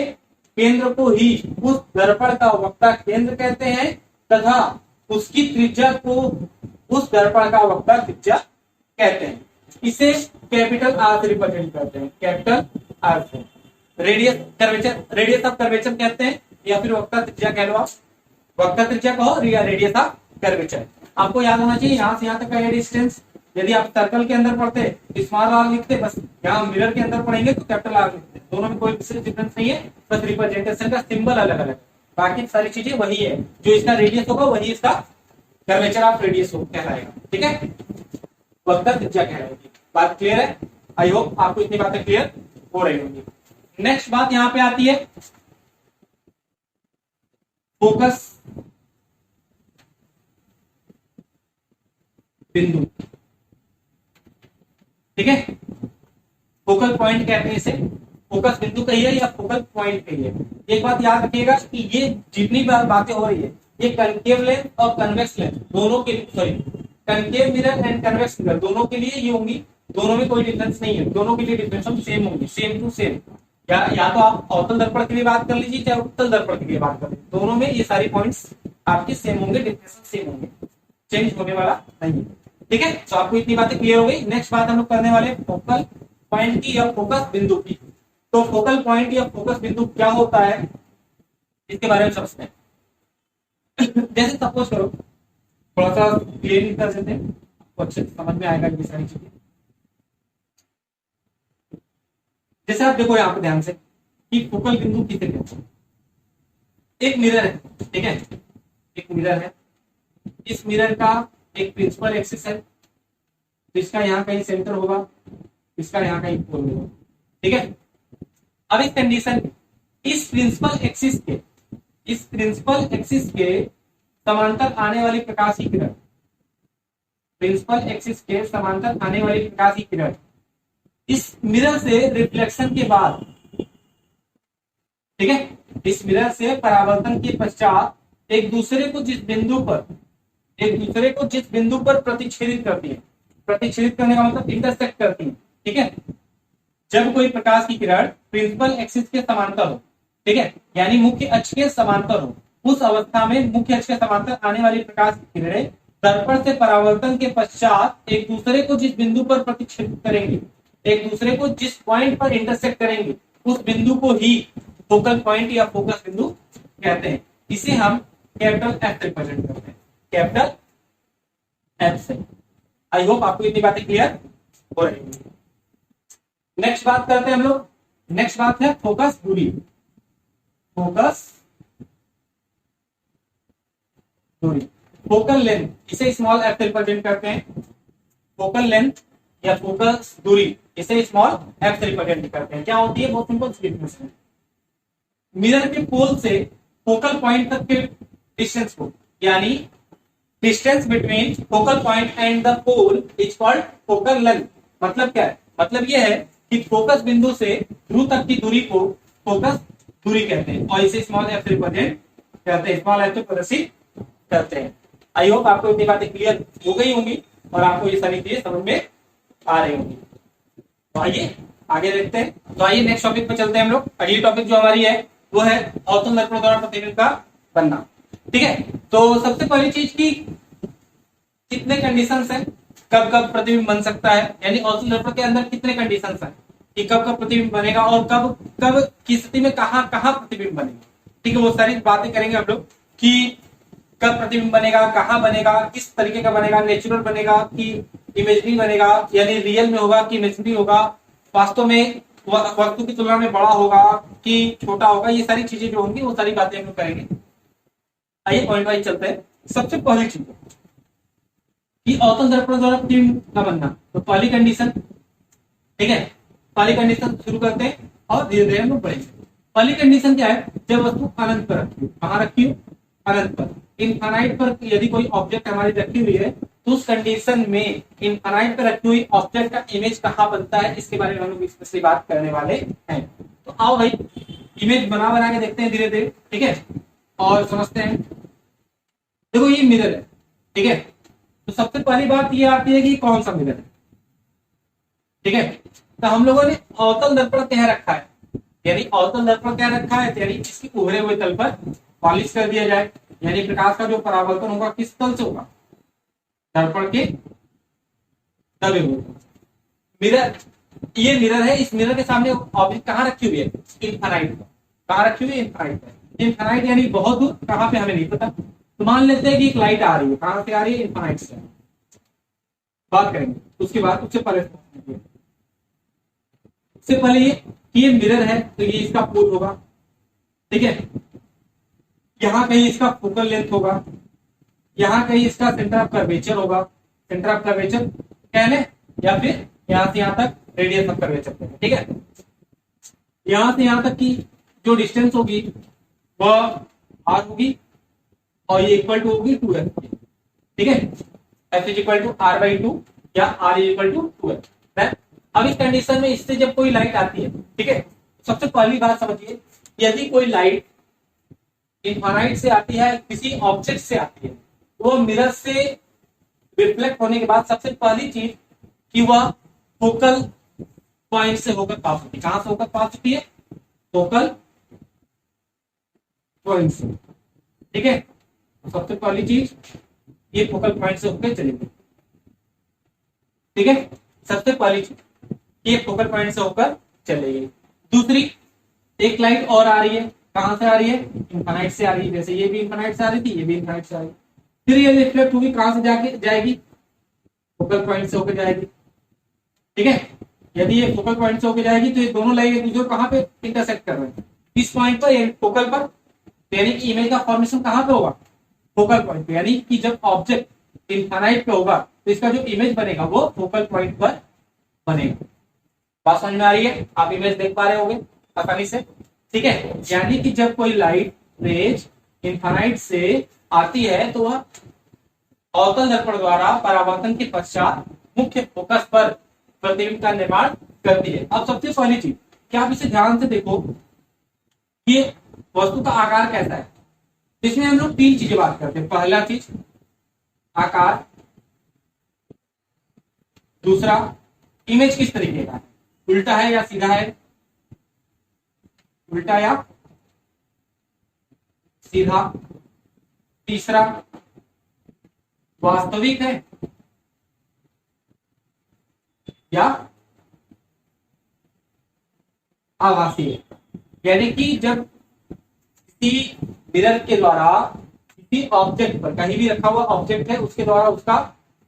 केंद्र को ही उस दर्पण का वक्ता केंद्र कहते हैं तथा उसकी त्रिज्या को उस दर्पण का वक्ता त्रिज्या कहते हैं। इसे कैपिटल आर से रिप्रेजेंट करते हैं, कैपिटल आर से। Radius curvature, radius of curvature कहते हैं या फिर वक्ता त्रिज्या कह लो आप, वक्ता त्रिज्या कहो या रेडियस ऑफ कर्वेचर। आपको याद होना चाहिए यहाँ से यहाँ तक का ये डिस्टेंस। यदि आप सर्कल के अंदर पढ़ते स्मॉल आर लिखते, बस यहाँ मिरर के अंदर पढ़ेंगे तो कैपिटल आर लिखते। दोनों में कोई विशेष डिफरेंस नहीं है, बस रिप्रेजेंटेशन का सिंबल अलग अलग। बाकी सारी चीजें वही है, जो इसका रेडियस होगा वही इसका कर्वेचर ऑफ रेडियस कहलाएगा। ठीक है, वक्ता त्रिज्या कहलाएगी। बात क्लियर है? आई होप आपको इतनी बातें क्लियर हो रही होंगी। नेक्स्ट बात यहाँ पे आती है फोकस बिंदु। ठीक है, फोकल पॉइंट कहते हैं इसे, फोकस बिंदु कहिए या फोकल पॉइंट कहिए। एक बात याद रखिएगा कि ये जितनी बातें हो रही है ये कनकेव लेंस और कन्वेक्स लेंस दोनों के लिए, sorry concave mirror and convex mirror दोनों के लिए ये होंगी। दोनों में कोई डिफरेंस नहीं है, दोनों के लिए डिफरेंस सेम होंगी, सेम टू सेम। या तो आप अवतल दर्पण के लिए बात कर लीजिए चाहे उत्तल दर्पण के लिए बात कर लीजिए, दोनों में ये सारी पॉइंट्स आपके सेम होंगे, डिफरेंस सेम होंगे, चेंज होने वाला नहीं है। ठीक है, तो आपको इतनी बातें क्लियर हो गई। नेक्स्ट बात हम लोग करने वाले फोकल पॉइंट की या फोकस बिंदु की। तो फोकल पॉइंट या फोकस बिंदु क्या होता है इसके बारे में समझते हैं। जैसे सपोज करो, थोड़ा सा क्लियर कर देते हैं, आपको अच्छे से समझ में आएगा ये सारी चीजें। जैसे आप देखो यहाँ पे ध्यान से कि फोकल बिंदु किसे कहते हैं। एक मिरर है, ठीक है, एक मिरर है, इस मिरर का एक प्रिंसिपल एक्सिस है, इसका यहाँ कहीं सेंटर होगा, इसका यहाँ कहीं पोल होगा। ठीक है, अब इस कंडीशन इस प्रिंसिपल एक्सिस के समांतर आने वाली प्रकाश की किरण, प्रिंसिपल एक्सिस के समांतर आने वाली प्रकाश की किरण इस मिरर से रिफ्लेक्शन के बाद, ठीक है, इस मिरर से परावर्तन के पश्चात एक दूसरे को जिस बिंदु पर प्रतिच्छेदित करती है, प्रतिच्छेदित करने का मतलब इंटरसेक्ट करती है। ठीक है, जब कोई प्रकाश की किरण प्रिंसिपल एक्सिस के समांतर हो, ठीक है, यानी मुख्य अक्ष के समांतर हो, उस अवस्था में मुख्य अक्ष के समांतर आने वाली प्रकाश की किरणें दर्पण से परावर्तन के पश्चात एक दूसरे को जिस बिंदु पर प्रतिच्छेदित करेंगे, एक दूसरे को जिस पॉइंट पर इंटरसेक्ट करेंगे, उस बिंदु को ही फोकल पॉइंट या फोकस बिंदु कहते हैं। इसे हम कैपिटल एफ से रिप्रेजेंट करते हैं, कैपिटल एफ से। आई होप आपको इतनी बातें क्लियर हो रही है। नेक्स्ट बात करते हैं हम लोग, नेक्स्ट बात है फोकस दूरी। फोकस दूरी, फोकल लेंथ, इसे स्मॉल एफ से रिप्रेजेंट करते हैं। फोकल लेंथ या फोकस दूरी, इसे स्मॉल एफ से रिप्रेजेंट करते हैं। क्या होती है? बहुत सिंपल डिफरेंस है। मिरर के पोल से फोकल पॉइंट तक के डिस्टेंस को, यानी distance between focal point and the pole is called focal length. मतलब क्या है? मतलब यह है कि फोकस बिंदु से ध्रुव तक की दूरी को फोकस दूरी कहते हैं और इसे स्मॉल एफ से रिप्रेजेंट करते हैं, स्मॉल एफ से प्रदर्शित करते हैं। आई होप आपको इतनी बातें क्लियर हो गई होंगी और आपको ये सारी चीजें समझ में आ रही होंगी। तो आइए आगे देखते हैं। तो आइए नेक्स्ट टॉपिक पे चलते हैं हम लोग। अगली टॉपिक जो हमारी है वो है अवतल दर्पण द्वारा प्रतिबिंब का बनना। ठीक है, तो सबसे पहली चीज की कितने कंडीशंस हैं, कब कब प्रतिबिंब बन सकता है, यानी अवतल दर्पण के अंदर कितने कंडीशंस हैं कि कब कब प्रतिबिंब बनेगा और कब कब की स्थिति में कहाँ कहाँ प्रतिबिंब बनेगा। ठीक है, वो सारी बातें करेंगे हम लोग कि कब प्रतिबिंब बनेगा, कहाँ बनेगा, किस तरीके का बनेगा, नेचुरल बनेगा कि इमेजरी बनेगा, यानी रियल में होगा कि इमेजरी होगा, वास्तव में वस्तु की तुलना में बड़ा होगा कि छोटा होगा। ये सारी चीजें जो होंगी वो सारी बातें हम लोग करेंगे। आइए पॉइंट वाइज चलते हैं। सबसे पहली चीज कि अवतल दर्पण द्वारा प्रतिबिंब का बनना, तो पहली कंडीशन, ठीक है, पहली कंडीशन शुरू करते हैं और धीरे धीरे हम लोग बढ़ेंगे। पहली कंडीशन क्या है? जब वस्तु अनंत पर रखी हो, कहाँ रखी हो? अनंत पर, इनफाइनाइट पर यदि कोई ऑब्जेक्ट हमारी रखी हुई है तो उस कंडीशन में इनफाइनाइट पर रखी हुई ऑब्जेक्ट का इमेज कहाँ बनता है, इसके बारे में हम लोग स्पेशली बात करने वाले हैं। तो आओ भाई इमेज बना के देखते हैं धीरे धीरे, ठीक है, और समझते हैं। देखो ये मिरर है, ठीक है, तो सबसे पहली बात ये आती है कि कौन सा मिरर है। ठीक है, तो हम लोगों ने अवतल दर्पण कह रखा है, यानी अवतल दर्पण क्या रखा है, यानी इसके उभरे हुए तल पर पॉलिश कर दिया जाए, यानी प्रकाश का जो परावर्तन होगा किस तल से होगा, दर्पण के दबे हुए। मिरर, ये मिरर है, इस मिरर के सामने ऑब्जेक्ट कहाँ रखी हुई है, इनफाइनाइट पर। कहाँ रखी हुई है, इनफाइनाइट पर। इनफाइनाइट यानी बहुत दूर, कहाँ पे हमें नहीं पता। तो मान लेते हैं कि एक लाइट आ रही है, कहाँ से आ रही है, इनफाइनाइट से। बात करेंगे उसके बाद, उससे पहले ये कि ये मिरर है तो ये इसका पोल होगा, ठीक है। यहाँ कहीं इसका फोकल लेंथ होगा, यहाँ कहीं इसका सेंटर ऑफ कर्वेचर होगा, सेंटर ऑफ कर्वेचर कह लें, या फिर यहाँ से यहाँ तक रेडियस ऑफ कर्वेचर कह लें, ठीक है। यहाँ से यहाँ तक की जो डिस्टेंस होगी वह r होगी और ये इक्वल टू होगी 2f, ठीक है। f is equal to r/2 या r is equal to 2f। अब इस कंडीशन में इससे जब कोई लाइट आती है, ठीक है, सबसे पहली बात समझिए, यदि कोई लाइट इनफाइनाइट से आती है, किसी ऑब्जेक्ट से आती है, वो मिरर से रिफ्लेक्ट होने के बाद सबसे पहली चीज कि वह फोकल पॉइंट से होकर पास होती है। कहां से होकर पास होती है, फोकल पॉइंट से, ठीक है। सबसे पहली चीज ये फोकल पॉइंट से होकर चलेगी, ठीक है। सबसे पहली चीज ये फोकल पॉइंट से होकर चलेगी। दूसरी, एक लाइट और आ रही है, कहां से आ रही है, इनफाइनाइट से आ रही है। जैसे ये भी इनफाइनाइट से आ रही थी, ये भी इनफाइनाइट से आ रही है। फिर ये रिफ्लेक्ट होगी, कहां से जाके जाएगी, फोकल पॉइंट से होकर जाएगी, ठीक है। यदि ये फोकल पॉइंट से होकर जाएगी तो ये दोनों लाइट एक दूसरे कहां पे इंटरसेक्ट कर रहे हैं, इस पॉइंट पर, फोकल पर। यानी कि इमेज का फॉर्मेशन कहां पे होगा, फोकल पॉइंट पे। यानी कि जब ऑब्जेक्ट इनफाइनाइट पे होगा तो इसका जो इमेज बनेगा वो फोकल पॉइंट पर बनेगा। बात समझ में आ रही है, आप इमेज देख पा रहे होंगे आसानी से, ठीक है। यानी कि जब कोई लाइट रेज इनफाइनाइट से आती है तो वह अवतल दर्पण द्वारा परावर्तन के पश्चात मुख्य फोकस पर प्रतिबिंब का निर्माण करती है। अब सबसे पहली चीज, क्या आप इसे ध्यान से देखो कि वस्तु का आकार कैसा है। इसमें हम लोग तीन चीजें बात करते हैं। पहला चीज आकार, दूसरा इमेज किस तरीके का है, उल्टा है या सीधा है, उल्टा या सीधा, तीसरा वास्तविक है या आभासी है। यानी कि जब किसी मिरर के द्वारा किसी ऑब्जेक्ट पर, कहीं भी रखा हुआ ऑब्जेक्ट है, उसके द्वारा उसका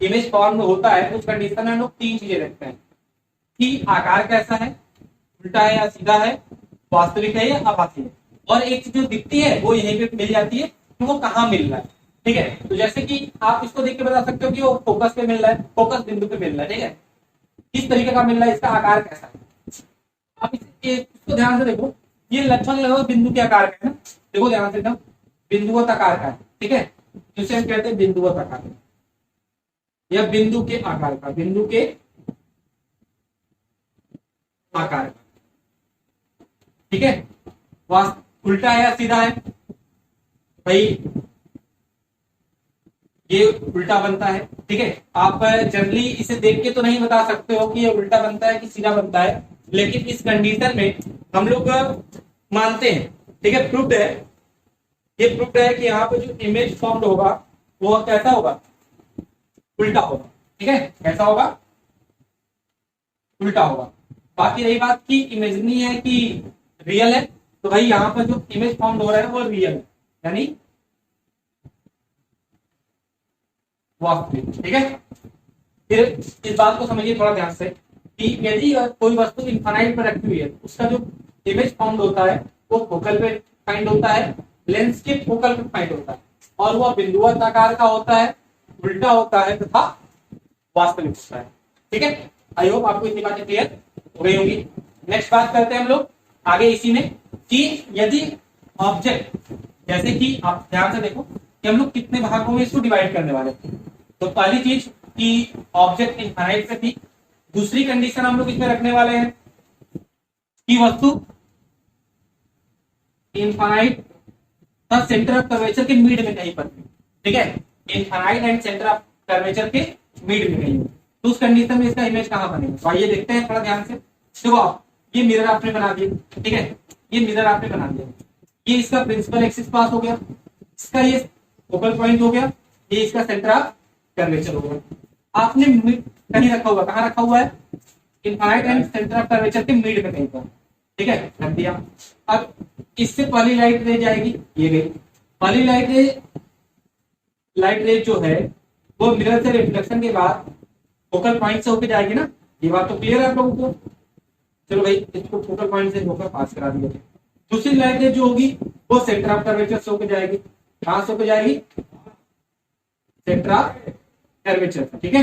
इमेज फॉर्म होता है, तो उस कंडीशन में हम लोग तीन चीजें रखते हैं कि आकार कैसा है, उल्टा है या सीधा है, वास्तविक है या आभासी है। और एक चीज जो दिखती है वो यहीं पे मिल जाती है कि वो कहाँ मिल रहा है, ठीक है। तो जैसे कि आप इसको देख के बता सकते हो कि वो फोकस पे मिल रहा है, फोकस बिंदु पे मिल रहा है, ठीक है। किस तरीके का मिल रहा है, इसका आकार कैसा है, आप इसको ध्यान से देखो। ये लगभग बिंदु के आकार का है, देखो ध्यान से एकदम बिंदुवत आकार का है, ठीक है। जिसे हम कहते हैं बिंदुवत आकार या बिंदु के आकार का, बिंदु के आकार का, ठीक है। उल्टा है या सीधा है, भाई ये उल्टा बनता है, ठीक है। आप जनरली इसे देख के तो नहीं बता सकते हो कि ये उल्टा बनता है कि सीधा बनता है, लेकिन इस कंडीशन में हम लोग मानते हैं, ठीक है। प्रूव्ड है, ये प्रूव्ड है कि यहाँ पे जो इमेज फॉर्म्ड होगा वो कैसा होगा, उल्टा होगा, ठीक है। कैसा होगा, उल्टा होगा। बाकी रही बात की इमेजिनरी है कि रियल है, तो भाई यहाँ पर जो इमेज फॉर्म्ड हो रहा है वो रियल है, यानी वास्तविक, ठीक है। फिर इस बात को समझिए थोड़ा ध्यान से कि यदि कोई वस्तु इनफाइनाइट पर रखी हुई है, उसका जो इमेज फॉर्म्ड होता है वो फोकल पे फाइंड होता है, लेंस के फोकल पे फाइंड होता है, और वह बिंदुवत आकार का होता है, उल्टा होता है तथा वास्तविक होता है, ठीक है। आई होप आपको इतनी बातें क्लियर हो गई होंगी। नेक्स्ट बात करते हैं हम लोग आगे इसी में कि यदि ऑब्जेक्ट, जैसे कि आप ध्यान से देखो कि हम लोग कितने भागों में इसको डिवाइड करने वाले थे। तो पहली चीज कि ऑब्जेक्ट इनफाइनाइट पे थी। दूसरी कंडीशन हम लोग इसमें रखने वाले हैं कि वस्तु इनफाइनाइट तथा सेंटर ऑफ कर्वेचर के मिड में कहीं पर थी, ठीक है। Infinite and centre of curvature के मिड में कहीं, तो उस कंडीशन में इसका इमेज कहां बनेगा, तो आइए देखते हैं थोड़ा ध्यान से। देखो आप ये मिरर आपने बना दिया, ठीक है। ये मिरर आपने बना दिया। ये इसका प्रिंसिपल एक्सिस पास हो गया, इसका ये फोकल पॉइंट हो गया, ये इसका सेंटर ऑफ कर्वेचर हो गया। आपने कहीं रखा हुआ, कहाँ रखा हुआ है, infinite and centre of curvature के मिड में कहीं पर, ठीक है, रख दिया। अब इससे पहली लाइट रे जाएगी, ये गई पहली लाइट रे जो है वो मिरर से रिफ्लेक्शन के बाद फोकल पॉइंट से होकर जाएगी ना, ये बात तो क्लियर है आप लोगों को। चलो भाई इसको फोकल पॉइंट से होकर पास करा दिया। दूसरी लाइट जो होगी वो सेंटर ऑफ कर्वेचर से होकर जाएगी, कहां से होकर जाएगी, सेंटर ऑफ कर्वेचर से, ठीक है,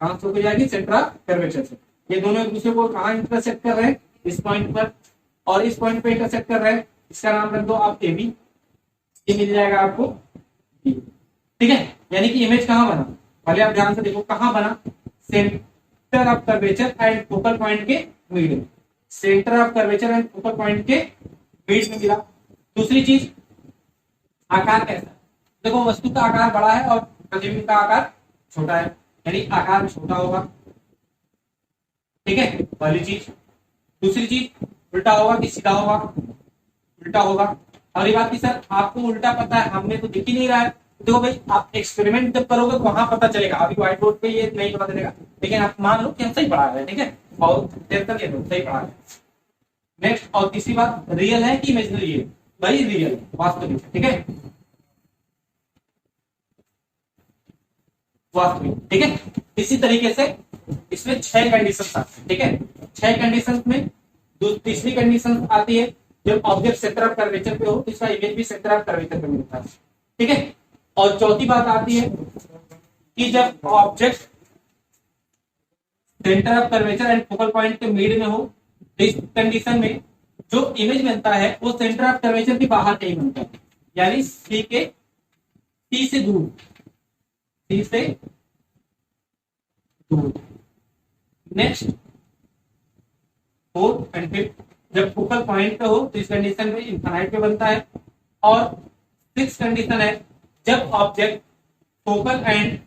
कहां से होकर जाएगी, सेंटर ऑफ कर्वेचर से। ये दोनों एक दूसरे को कहां इंटरसेक्ट कर रहे हैं, इस पॉइंट पर, और इस पॉइंट पे इंटरसेक्ट कर रहे हैं, इसका नाम रख दो आप ए बी, ये मिल जाएगा आपको बी, ठीक है। यानी कि इमेज कहां बना, पहले आप ध्यान से देखो कहां बना, centre of curvature and focal point के मिड में, centre of curvature and focal point के मिड में मिला। दूसरी चीज आकार कैसा, देखो वस्तु का आकार बड़ा है और प्रतिबिंब का आकार छोटा है, यानी आकार छोटा होगा, ठीक है, पहली चीज। दूसरी चीज उल्टा होगा कि सीधा होगा, उल्टा होगा। और ये बात की सर आपको उल्टा पता है, हमें तो दिख ही नहीं रहा है, देखो भाई आप एक्सपेरिमेंट जब करोगे तो वहां पता चलेगा, अभी व्हाइट बोर्ड पे ये नहीं पता चलेगा, लेकिन आप मान लो कि हम सही पढ़ा रहे हैं, ठीक है, और देर तक ये सही पढ़ा रहे हैं। नेक्स्ट और तीसरी बात, रियल है कि इमेजिनरी है, भाई रियल वास्तविक, ठीक है, वास्तविक, ठीक है। इसी तरीके से इसमें 6 कंडीशन आती है, ठीक है, 6 कंडीशन में तीसरी कंडीशन आती है जब ऑब्जेक्ट सेंटर ऑफ कर्वेचर पे हो तो इसका इमेज भी सेंटर ऑफ कर्वेचर पे मिलता है, ठीक है। और चौथी बात आती है कि जब object centre of curvature and focal point के मिड में हो तो इस कंडीशन में जो इमेज बनता है वो सेंटर ऑफ कर्वेचर के बाहर कहीं बनता है, यानी सी से दूर, सी से दूर। नेक्स्ट फोर्थ एंड फिफ्थ, जब फोकल पॉइंट पे हो तो इस कंडीशन में इनफाइनाइट पे बनता है। और सिक्स कंडीशन है जब ऑब्जेक्ट फोकल एंड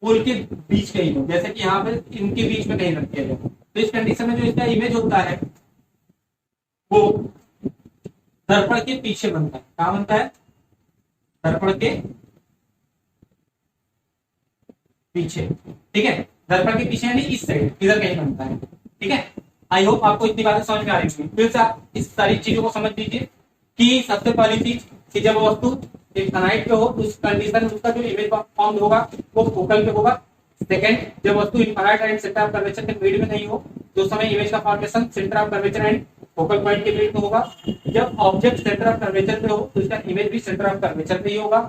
पोल के बीच कहीं हो, जैसे कि यहाँ पे इनके बीच में कहीं रख दिया जाए, तो इस कंडीशन में जो इसका इमेज होता है वो दर्पण के पीछे बनता है, कहाँ बनता है, दर्पण के पीछे, ठीक है, दर्पण के पीछे यानी इस साइड इधर कहीं बनता है, ठीक है। आई होप आपको इतनी बातें समझ में आ रही होगी। फिर से आप इस सारी चीजों को समझ लीजिए कि सबसे पहली चीज कि जब वस्तु इनफाइनाइट पे हो उस कंडीशन में उसका जो इमेज फॉर्म होगा वो फोकल पे होगा। सेकंड, जब वस्तु infinite and centre of curvature के मिड में नहीं हो तो उस समय इमेज का formation centre of curvature and focal point के मिड में होगा। जब ऑब्जेक्ट सेंटर ऑफ कर्वेचर पे हो तो इसका इमेज भी सेंटर ऑफ कर्वेचर पे ही होगा।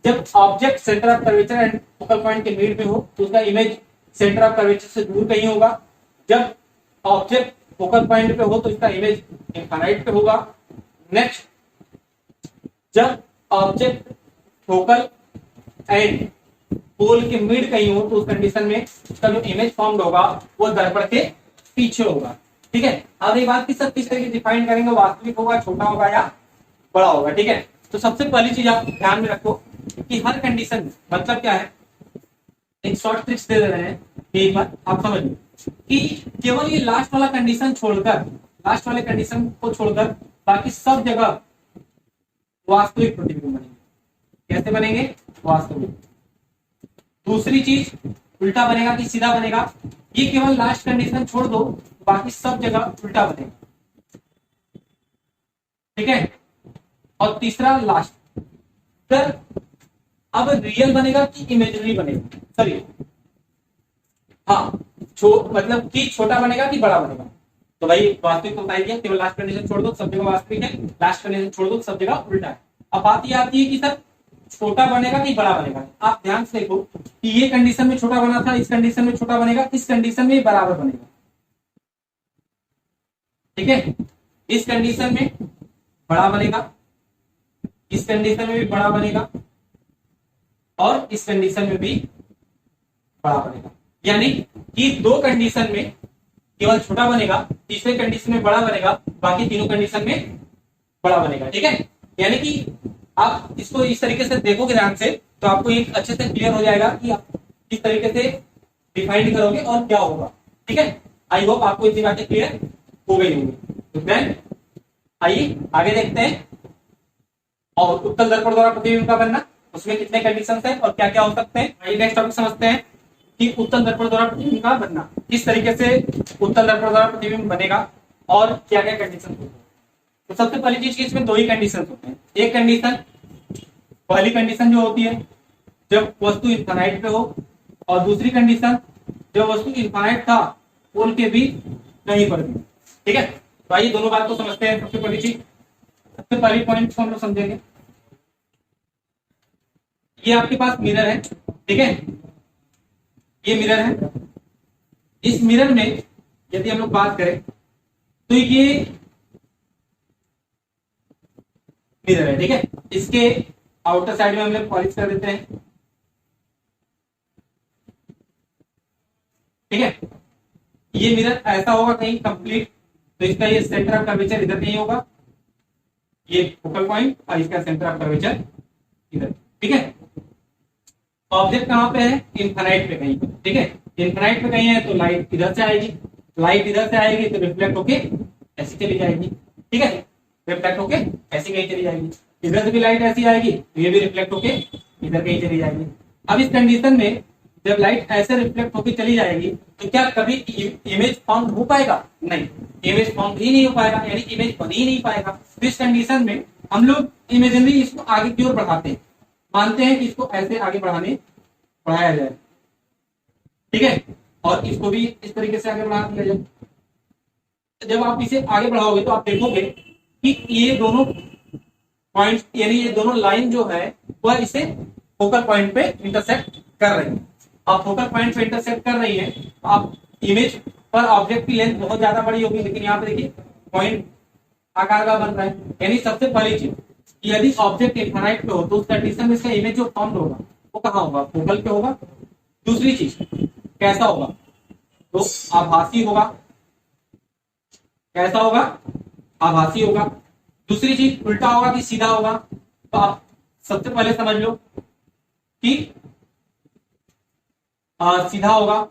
जब object centre of curvature and focal point के मिड में हो तो उसका इमेज सेंटर ऑफ कर्वेचर से दूर कहीं होगा। जब ऑब्जेक्ट फोकल पॉइंट पे हो तो इसका इमेज इनफाइनाइट पे होगा। नेक्स्ट, जब ऑब्जेक्ट फोकल एंड पोल के मिड कहीं हो तो उस कंडीशन में उसका जो इमेज फॉर्म्ड होगा वो दर्पण के पीछे होगा, ठीक है। अब ये बात की सब किस तरीके डिफाइन करेंगे, वास्तविक होगा, छोटा होगा या बड़ा होगा, ठीक है। तो सबसे पहली चीज आप ध्यान में रखो कि हर कंडीशन मतलब क्या है, एक शॉर्ट ट्रिक्स दे रहे हैं, एक बार आप समझ लो कि केवल ये लास्ट वाला कंडीशन छोड़कर, लास्ट वाले कंडीशन को छोड़कर बाकी सब जगह वास्तविक प्रतिबिंब बनेंगे। कैसे बनेंगे, वास्तविक। दूसरी चीज, उल्टा बनेगा कि सीधा बनेगा, ये केवल लास्ट कंडीशन छोड़ दो, बाकी सब जगह उल्टा बनेगा, ठीक है। और तीसरा लास्ट, फिर अब रियल बनेगा कि इमेजिनरी बनेगा, सॉरी हाँ, मतलब कि छोटा बनेगा कि बड़ा बनेगा। तो भाई वास्तविक तो बता दिया, केवल लास्ट कंडीशन छोड़ दो सब जगह वास्तविक है, लास्ट कंडीशन छोड़ दो सब जगह उल्टा है। अब बात ये आती है कि सर छोटा बनेगा कि बड़ा बनेगा। आप ध्यान से देखो कि ये कंडीशन में छोटा बना था, इस कंडीशन में छोटा बनेगा, इस कंडीशन में बराबर बनेगा, ठीक है। इस कंडीशन में बड़ा बनेगा, इस कंडीशन में भी बड़ा बनेगा, और इस कंडीशन में भी बड़ा बनेगा। यानी कि दो कंडीशन में केवल छोटा बनेगा, तीसरे कंडीशन में बड़ा बनेगा, बाकी तीनों कंडीशन में बड़ा बनेगा, ठीक है। यानी कि आप इसको इस तरीके से देखोगे ध्यान से तो आपको एक अच्छे से क्लियर हो जाएगा कि आप किस तरीके से डिफाइन करोगे और क्या होगा, ठीक है। आई होप आपको इतनी बातें क्लियर हो गई होगी। तो देन आइए आगे देखते हैं। और उत्तल दर्पण द्वारा प्रतिबिंब का बनना, उसमें कितने कंडीशंस हैं और क्या क्या हो सकते हैं। आइए नेक्स्ट टॉपिक समझते हैं कि उत्तल दर्पण द्वारा प्रतिबिंब का बनना, किस तरीके से उत्तल दर्पण द्वारा प्रतिबिंब बनेगा और क्या क्या कंडीशन होते हैं। तो सबसे पहली चीज की इसमें दो ही कंडीशन होते हैं। एक कंडीशन, पहली कंडीशन जो होती है जब वस्तु इनफाइनाइट पे हो, और दूसरी कंडीशन जब वस्तु इनफाइनाइट था पोल के भी कहीं पर भी। ठीक है, तो आइए दोनों बात को समझते हैं। सबसे पहली चीज, सबसे पहली पॉइंट को हम लोग समझेंगे। ये आपके पास मिरर है, ठीक है, ये मिरर है। इस मिरर में यदि हम लोग बात करें तो ये मिरर है, ठीक है। इसके आउटर साइड में हम लोग पॉलिश कर देते हैं, ठीक है। ये मिरर ऐसा होगा कहीं कंप्लीट, तो इसका ये सेंटर ऑफ कर्वेचर इधर नहीं होगा, ये फोकल पॉइंट और इसका सेंटर ऑफ कर्वेचर इधर, ठीक है। ऑब्जेक्ट कहां पे है, इनफाइनाइट पे कहीं पे, ठीक है। इनफाइनाइट पे कहीं है तो लाइट इधर से आएगी, लाइट इधर से आएगी तो रिफ्लेक्ट होके ऐसी चली जाएगी, ठीक है। रिफ्लेक्ट होके ऐसी कहीं चली जाएगी, इधर से भी लाइट ऐसी आएगी तो ये भी रिफ्लेक्ट होके इधर कहीं चली जाएगी। अब इस कंडीशन में जब लाइट ऐसे रिफ्लेक्ट होकर चली जाएगी तो क्या कभी इमेज फॉर्म हो पाएगा, नहीं, इमेज फॉर्म ही नहीं हो पाएगा, यानी इमेज बन ही नहीं पाएगा। तो इस कंडीशन में हम लोग इमेजिनरी इसको आगे की ओर बढ़ाते हैं, मानते हैं कि इसको ऐसे आगे बढ़ाया जाए, ठीक है, और इसको भी इस तरीके से आगे बढ़ा दिया जाए। जब आप इसे आगे बढ़ाओगे तो आप देखोगे कि ये दोनों पॉइंट, यानी ये दोनों लाइन जो है वह इसे फोकल पॉइंट पे इंटरसेक्ट कर रही है। आप फोकल पॉइंट पे इंटरसेक्ट कर रही है तो आप इमेज पर ऑब्जेक्ट की लेंथ बहुत ज्यादा बड़ी होगी, लेकिन यहाँ पे देखिए पॉइंट आकार का बन रहा है। यानी सबसे पहली चीज, यदि ऑब्जेक्ट इनफाइनाइट पे हो तो उस कंडीशन में इसका इमेज जो फॉर्म होगा वो कहाँ होगा, फोकल पे होगा। दूसरी चीज कैसा होगा, तो आभासी होगा, कैसा होगा, आभासी होगा। दूसरी चीज उल्टा होगा कि सीधा होगा, तो आप सबसे पहले समझ लो कि सीधा होगा,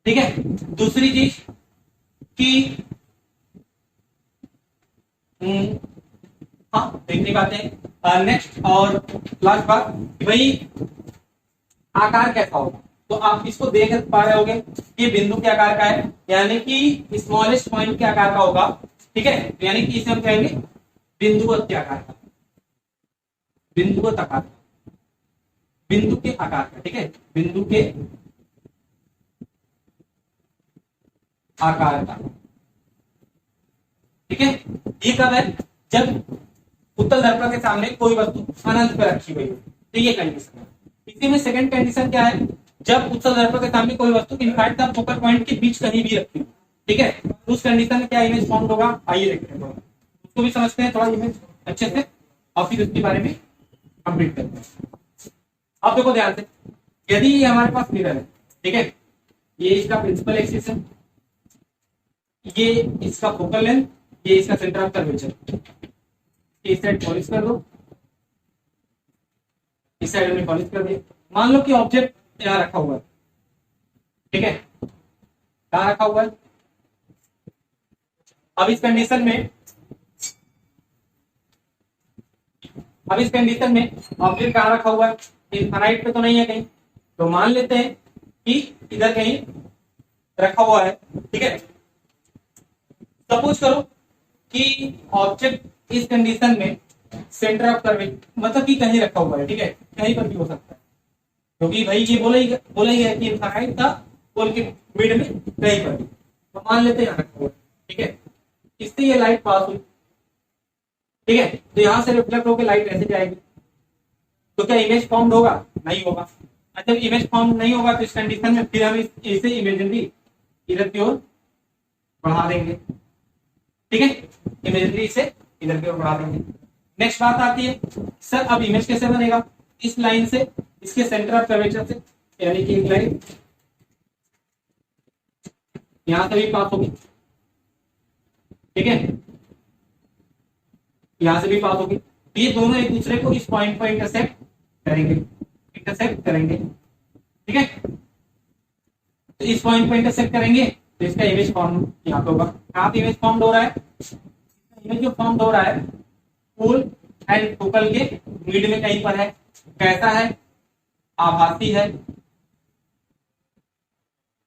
ठीक है। दूसरी चीज कि हाँ देखने पाते हैं। नेक्स्ट और लास्ट बात, भाई आकार कैसा होगा, तो आप इसको देख पा रहे होगे कि बिंदु के आकार का है, यानी कि स्मॉलेस्ट पॉइंट के आकार का होगा, ठीक है। यानी कि इसे हम कहेंगे बिंदुवत के आकार का, बिंदुवत आकार, बिंदु के आकार का, ठीक है, बिंदु के आकार का, ठीक है। ये कब है, जब उत्तल दर्पण के सामने कोई वस्तु अनंत पर रखी हुई हो, तो ये कंडीशन है। इसी में सेकंड कंडीशन क्या है, जब उत्तल दर्पण के सामने कोई वस्तु इनफाइनाइट तथा फोकल पॉइंट के बीच कहीं भी रखी हो, ठीक है, उस कंडीशन में क्या इमेज फॉर्म होगा, आइए देखते हैं, उसको भी समझते हैं थोड़ा इमेज अच्छे से और फिर उसके बारे में कंप्लीट करते हैं। अब देखो ध्यान से, यदि ये हमारे पास मिरर है, ठीक है, ये इसका प्रिंसिपल एक्सिस है, ये इसका फोकल लेंथ, ये इसका सेंटर ऑफ कर्वेचर। इस साइड पॉलिश कर दो, इस साइड में पॉलिश कर दिया। मान लो कि ऑब्जेक्ट यहाँ रखा हुआ है, ठीक है, कहाँ रखा हुआ है। अब इस कंडीशन में ऑब्जेक्ट कहाँ रखा हुआ है, इनफाइनाइट पे तो नहीं है कहीं, तो मान लेते हैं कि इधर कहीं रखा हुआ है, ठीक है। सपोज करो कि ऑब्जेक्ट इस कंडीशन में सेंटर ऑफ कर्वेचर, मतलब कि कहीं रखा हुआ है, ठीक है, कहीं पर भी हो सकता है, क्योंकि भाई ये बोला ही है कि इनफाइनाइट था पोल के मिड में कहीं पर भी, तो मान लेते हैं यहाँ रखा हुआ है, ठीक है। इससे ये लाइट पास हुई, ठीक है, तो यहां से रिफ्लेक्ट होकर लाइट ऐसे जाएगी, तो क्या इमेज फॉर्म होगा, नहीं होगा। जब इमेज फॉर्म नहीं होगा तो इस कंडीशन में फिर हम इसे इमेजिनरी इधर की ओर बढ़ा देंगे, ठीक है, इमेजिनरी इसे इधर की ओर बढ़ा देंगे। नेक्स्ट बात आती है, सर अब इमेज कैसे बनेगा, इस लाइन से इसके सेंटर ऑफ कर्वेचर से, यानी कि एक लाइन यहां से भी पास होगी, ठीक है, यहां से भी पास होगी, ये दोनों एक दूसरे को इस पॉइंट पर इंटरसेक्ट करेंगे, ठीक है। तो इस पॉइंट पर इंटरसेक्ट करेंगे तो इसका इमेज फॉर्म यहाँ पे होगा। कहाँ पे इमेज फॉर्म हो रहा है? इमेज जो फॉर्म हो रहा है पोल एंड फोकल के मिड में कहीं पर है। कैसा है? आभासी है,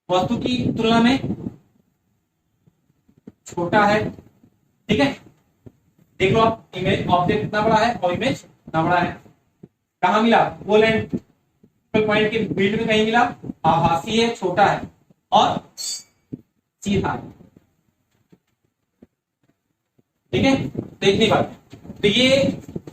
वस्तु की तुलना में छोटा है। ठीक है, देख लो आप, इमेज ऑब्जेक्ट इतना बड़ा है और इमेज इतना बड़ा है। कहाँ मिला? पोल एंड पॉइंट के मिड में कहीं मिला, आभासी है, छोटा है और सीधा है। ठीक है, तो इतनी बात। तो ये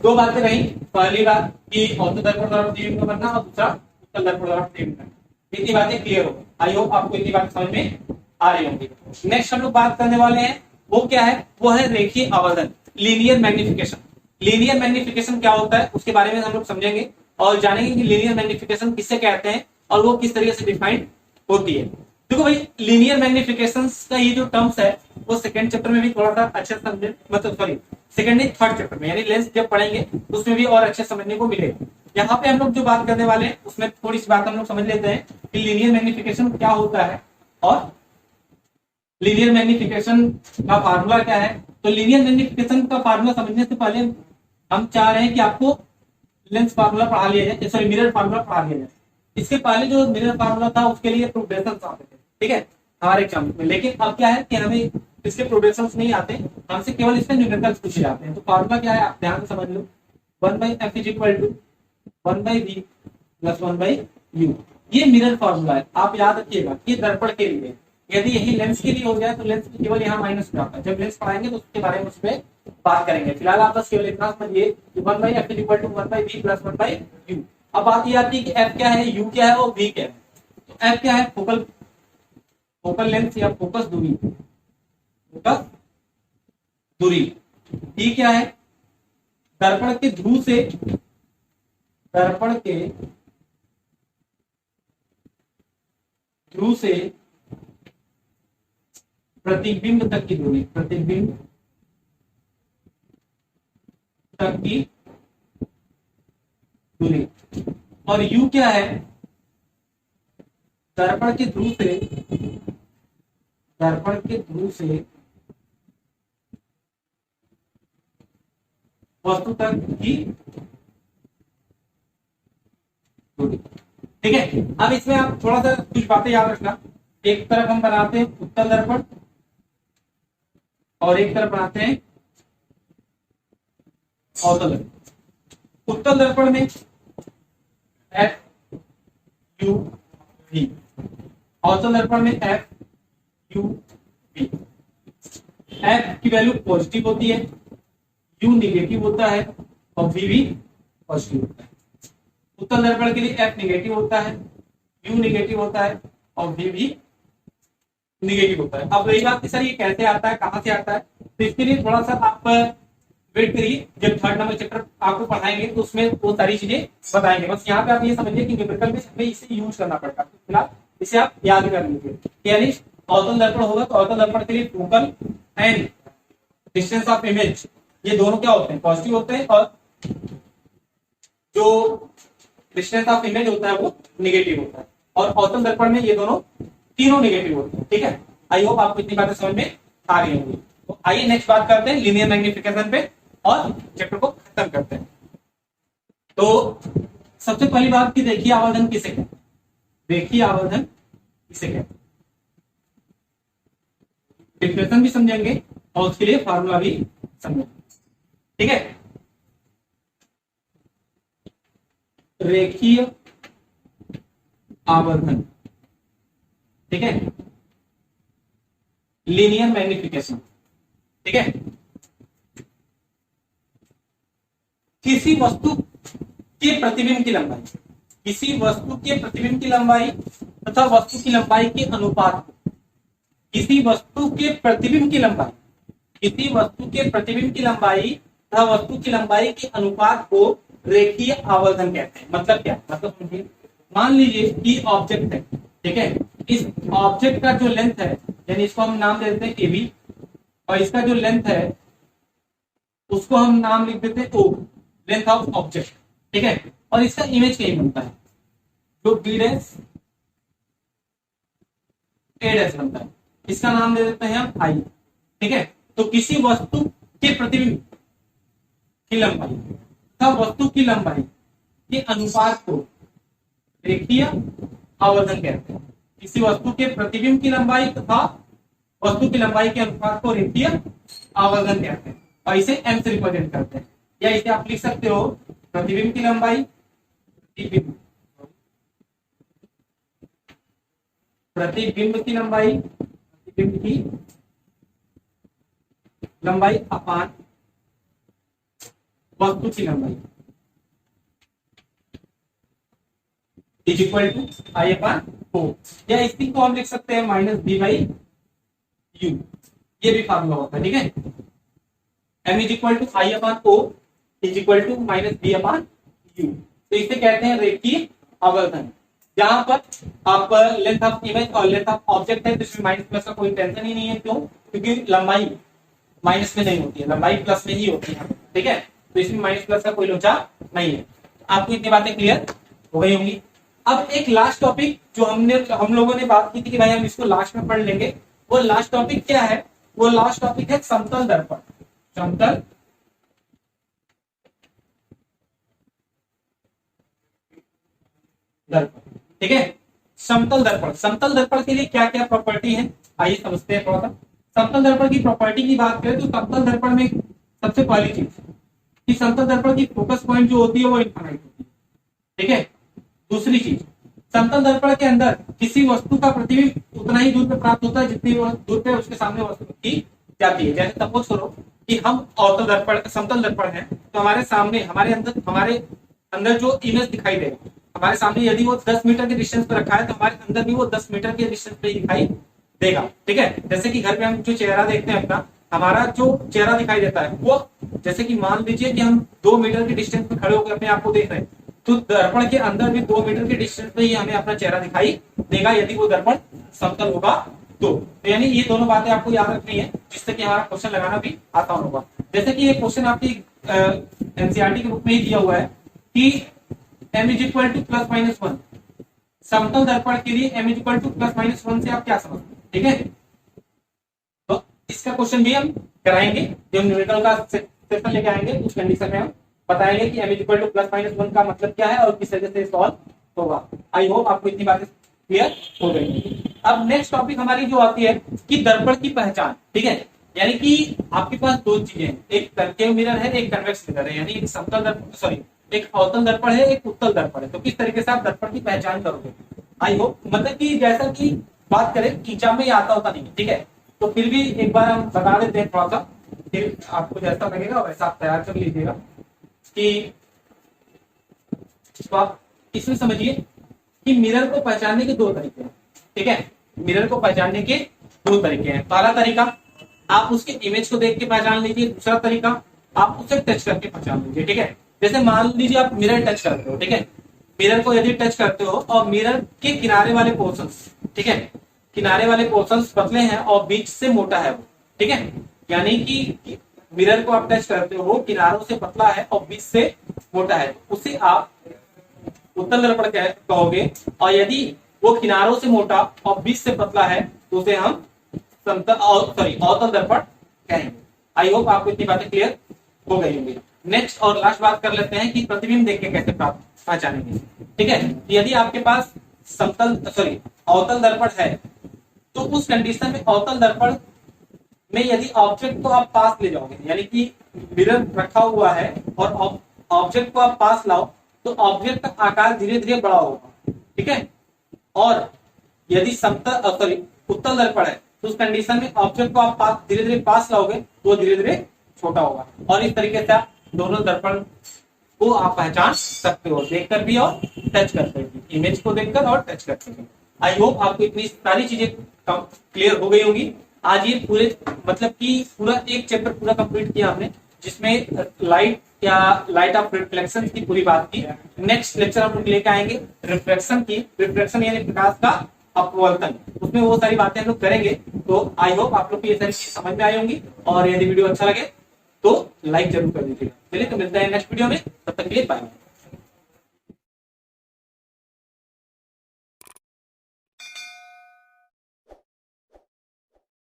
दो बातें रही। पहली बात कि औसत दर्पण द्वारा प्रतिबिंब का बनना और दूसरा उत्तल दर्पण द्वारा प्रतिबिंब करना। इतनी बातें क्लियर हो। आई होप आपको इतनी बातें समझ में आ रही होंगी। नेक्स्ट हम लोग बात करने वाले हैं, वो क्या है? वो है रेखीय आवर्धन, लीनियर मैग्निफिकेशन। लीनियर मैग्निफिकेशन क्या होता है उसके बारे में हम लोग समझेंगे और जानेंगे कि लीनियर मैग्निफिकेशन किससे कहते हैं और वो किस तरीके से डिफाइंड होती है। देखो भाई, लीनियर मैग्निफिकेशन का ये जो टर्म्स है वो सेकंड चैप्टर में भी थोड़ा सा अच्छे समझे, मतलब सॉरी सेकंड नहीं थर्ड चैप्टर में, यानी लेंस जब पढ़ेंगे उसमें भी और अच्छे समझने को मिलेगा। यहाँ पे हम लोग जो बात करने वाले हैं उसमें थोड़ी सी बात हम लोग समझ लेते हैं कि लीनियर मैग्निफिकेशन क्या होता है और लीनियर मैग्निफिकेशन का फार्मूला क्या है। तो लीनियर मैग्निफिकेशन का फार्मूला समझने से पहले हम चाह रहे हैं कि आपको लेंस फार्मूला पढ़ा लिया जाए, सॉरी मिरर फार्मूला पढ़ा लिया जाए। इसके पहले जो मिरर फार्मूला था उसके लिए प्रोग्रेशंस आते थे, ठीक है, हमारे एग्जाम में। लेकिन अब क्या है कि हमें इसके प्रोग्रेशंस नहीं आते, हमसे केवल इसके न्यूमेरिकल्स पूछे जाते हैं। तो फार्मूला क्या है आप ध्यान से समझ लो, 1/f = 1/v + 1/u। ये मिरर फार्मूला है, आप याद रखिएगा। ये दर्पण के लिए, यदि यही लेंस के लिए हो जाए तो लेंस में केवल यहाँ माइनस हो जाता है। जब लेंस पढ़ाएंगे तो उसके बारे में उसमें बात करेंगे। फिलहाल आप बस केवल इतना समझिए कि 1/f = 1/v + 1/u। अब बात ये आती है कि f क्या है, u क्या है और v क्या है। तो f क्या है? फोकल लेंथ या फोकस दूरी, फोकस दूरी। d क्या है? दर्पण के ध्रुव से प्रतिबिंब तक की दूरी, प्रतिबिंब तक की दूरी। और u क्या है? दर्पण के ध्रुव से वस्तु तक की दूरी। ठीक है, अब इसमें आप थोड़ा सा कुछ बातें याद रखना। एक तरफ हम बनाते हैं उत्तल दर्पण और एक तरफ बनाते हैं अवतल दर्पण। उत्तल दर्पण में F U V, अवतल दर्पण में F U V। F की वैल्यू पॉजिटिव होती है, U निगेटिव होता है और V भी पॉजिटिव होता है। उत्तल दर्पण के लिए F निगेटिव होता है, U निगेटिव होता है और V भी निगेटिव होता है। अब रही बात कि सर ये कैसे आता है, कहां से आता है, तो इसके लिए थोड़ा सा आप वेट करिए। जब थर्ड नंबर चैप्टर आपको पढ़ाएंगे तो उसमें वो सारी चीजें बताएंगे। बस यहाँ पे आप ये समझिए कि न्यूमेरिकल में हमें इसे यूज करना पड़ेगा। फिलहाल इसे आप याद कर लीजिए। यानी अवतल दर्पण होगा तो अवतल दर्पण के लिए focal and distance of image ये दोनों क्या होते हैं? पॉजिटिव होते हैं और जो डिस्टेंस ऑफ इमेज होता है वो निगेटिव होता है। और अवतल दर्पण में ये दोनों तीनों निगेटिव होते हैं। ठीक है, आई होप आपको इतनी बातें समझ में आ गई होंगी। तो आइए नेक्स्ट बात करते हैं लीनियर मैग्निफिकेशन पे और चैप्टर को खत्म करते हैं। तो सबसे पहली बात की रेखीय आवर्धन किसे कहते हैं? रेखीय आवर्धन किसे कहते हैं? डिफिनेशन भी समझेंगे और उसके लिए फार्मूला भी समझेंगे। ठीक है, रेखीय आवर्धन, ठीक है, लीनियर मैग्निफिकेशन। ठीक है, किसी वस्तु के प्रतिबिंब की लंबाई, किसी वस्तु के प्रतिबिंब की लंबाई तथा वस्तु की लंबाई के अनुपात को, किसी वस्तु के प्रतिबिंब की लंबाई, किसी वस्तु के प्रतिबिंब की लंबाई तथा वस्तु की लंबाई के अनुपात को रेखीय आवर्धन कहते हैं। मतलब क्या? मतलब समझिए, मान लीजिए कि ऑब्जेक्ट है, ठीक है, इस ऑब्जेक्ट का जो लेंथ है, यानी इसको हम नाम दे देते हैं AB, और इसका जो लेंथ है उसको हम नाम लिख देते हैं O, लेंथ ऑफ ऑब्जेक्ट। ठीक है, और इसका इमेज कहीं बनता है जो B' A' बनता है। इसका नाम दे देते हैं हम आई। ठीक है, तो किसी वस्तु के प्रतिबिंब की लंबाई तथा वस्तु की लंबाई के अनुपात को रेखीय आवर्धन कहते हैं। किसी वस्तु के प्रतिबिंब की लंबाई तथा वस्तु की लंबाई के अनुपात को रेखीय आवर्धन कहते हैं और इसे एम से रिप्रेजेंट करते हैं। या इसे आप लिख सकते हो प्रतिबिंब की लंबाई, प्रतिबिंब की लंबाई, प्रतिबिंब की लंबाई अपान वस्तु की लंबाई is equal to I upon ओ। या इसी को हम लिख सकते हैं माइनस बी बाई यू, ये भी फार्मूला होता है। ठीक है, m is equal to I upon O is equal to minus v upon u. तो इसे कहते हैं रेखीय आवर्धन। जहां पर आप लेंथ ऑफ इमेज और लेंथ ऑफ ऑब्जेक्ट है तो इसमें माइनस प्लस का कोई टेंशन ही नहीं है। क्यों? क्योंकि लंबाई माइनस में नहीं होती है, लंबाई प्लस में ही होती है। ठीक है, तो इसमें माइनस प्लस का कोई लोचा नहीं है। आपको इतनी बातें क्लियर हो गई होंगी। अब एक लास्ट टॉपिक जो हम लोगों ने बात की थी कि भाई हम इसको लास्ट में पढ़ लेंगे, वो लास्ट टॉपिक क्या है? वो लास्ट टॉपिक है समतल दर्पण। समतल दर्पण। ठीक है, समतल दर्पण। समतल दर्पण के लिए क्या क्या प्रॉपर्टी है, आइए समझते हैं थोड़ा सा। समतल दर्पण की प्रॉपर्टी की बात करें तो समतल दर्पण में सबसे पहली चीज कि समतल दर्पण की फोकस पॉइंट जो होती है वो इनफाइनाइट होती है। ठीक है, दूसरी चीज, समतल दर्पण के अंदर किसी वस्तु का प्रतिबिंब उतना ही दूर पे प्राप्त होता है जितनी दूर पे उसके सामने वस्तु रखी जाती है। जैसे सपोज करो कि हम अवतल दर्पण, समतल दर्पण है तो हमारे सामने हमारे अंदर जो इमेज दिखाई देगा, हमारे सामने यदि वो 10 मीटर के डिस्टेंस पे रखा है तो हमारे अंदर भी वो 10 मीटर के डिस्टेंस पे ही दिखाई देगा। ठीक है, जैसे कि घर पे हम जो चेहरा देखते हैं अपना, हमारा जो चेहरा दिखाई देता है वो, जैसे कि मान लीजिए कि हम 2 मीटर के डिस्टेंस पे खड़े होकर अपने आप को देख रहे हैं तो दर्पण के अंदर भी 2 मीटर के डिस्टेंस पे ही हमें अपना चेहरा दिखाई देगा यदि वो दर्पण समतल होगा तो यानी ये दोनों बातें आपको याद रखनी है जिससे कि हमारा क्वेश्चन लगाना भी आसान होगा। जैसे कि ये क्वेश्चन आपकी एनसीईआरटी के बुक में ही दिया हुआ है कि m is equal two plus minus 1। समतल दर्पण के लिए m is equal two plus minus 1 से आप क्या समझते हैं? ठीक है, तो इसका क्वेश्चन भी हम कराएंगे जब न्यूमेरिकल का सेक्शन लेके आएंगे, उस कंडीशन में हम बताएंगे कि m is equal two plus minus 1 का मतलब क्या है और किस तरह से सॉल्व होगा। आई होप आपको इतनी बातें क्लियर हो गई। अब नेक्स्ट टॉपिक हमारी जो आती है कि दर्पण की पहचान। ठीक है, यानी कि आपके पास दो चीजें हैं, एक कनकेव मिरर है, एक कन्वेक्स मिरर है। यानी एक समतल दर्पण, सॉरी एक अवतल दर्पण है, एक उत्तल दर्पण है। तो किस तरीके से आप दर्पण की पहचान करोगे? आई होप मतलब कि जैसा कि बात करें खींचा में आता होता नहीं। ठीक है, तो फिर भी एक बार हम बता देते हैं थोड़ा सा, फिर आपको जैसा लगेगा वैसा आप तैयार कर लीजिएगा कि तो आप इसमें समझिए कि मिरर को पहचानने के दो तरीके हैं। ठीक है, मिरर को पहचानने के दो तरीके हैं। पहला तरीका आप उसके इमेज को देख के पहचान लीजिए, दूसरा तरीका आप उसे टच करके पहचान लीजिए। ठीक है, जैसे मान लीजिए आप मिरर टच करते हो। ठीक है, मिरर को यदि टच करते हो और मिरर के किनारे वाले पोर्शंस, ठीक है, किनारे वाले पोर्शंस पतले हैं और बीच से मोटा है वो। ठीक है, यानी कि मिरर को आप टच करते हो, किनारों से पतला है और बीच से मोटा है, उसे आप उत्तल दर्पण कहोगे। और यदि वो किनारों से मोटा और बीच से पतला है तो उसे हम अवतल दर्पण कहेंगे। आई होप आपको इतनी बातें क्लियर हो गई होंगी। नेक्स्ट और लास्ट बात कर लेते हैं कि प्रतिबिंब देख के कैसे पहचानेंगे। ठीक है, यदि आपके पास अवतल दर्पण है तो उस कंडीशन में अवतल दर्पण में यदि ऑब्जेक्ट को आप पास ले जाओगे, यानी कि मिरर रखा हुआ है और ऑब्जेक्ट को आप पास लाओ तो ऑब्जेक्ट का आकार धीरे धीरे बड़ा होगा। ठीक है, और यदि उत्तल दर्पण है तो उस कंडीशन में ऑब्जेक्ट को आप धीरे धीरे पास लाओगे तो धीरे धीरे छोटा होगा। और इस तरीके से आप दोनों दर्पण को आप पहचान सकते हो, देखकर भी और टच करके भी, इमेज को देखकर और टच करके भी। आई होप आपको इतनी सारी चीजें क्लियर हो गई होंगी। आज ये पूरे मतलब कि पूरा एक चैप्टर पूरा कंप्लीट किया हमने, जिसमें लाइट ऑफ रिफ्लेक्शन की पूरी बात की। नेक्स्ट लेक्चर हम लोग लेके आएंगे रिफ्लेक्शन यानी प्रकाश का अपवर्तन, उसमें वो सारी बातें हम लोग करेंगे। तो आई होप आप लोग को ये सारी चीज समझ में आई होंगी और यदि वीडियो अच्छा लगे तो लाइक जरूर कर दीजिएगा। चलिए तो मिलते हैं नेक्स्ट वीडियो में, तब तक के लिए बाय।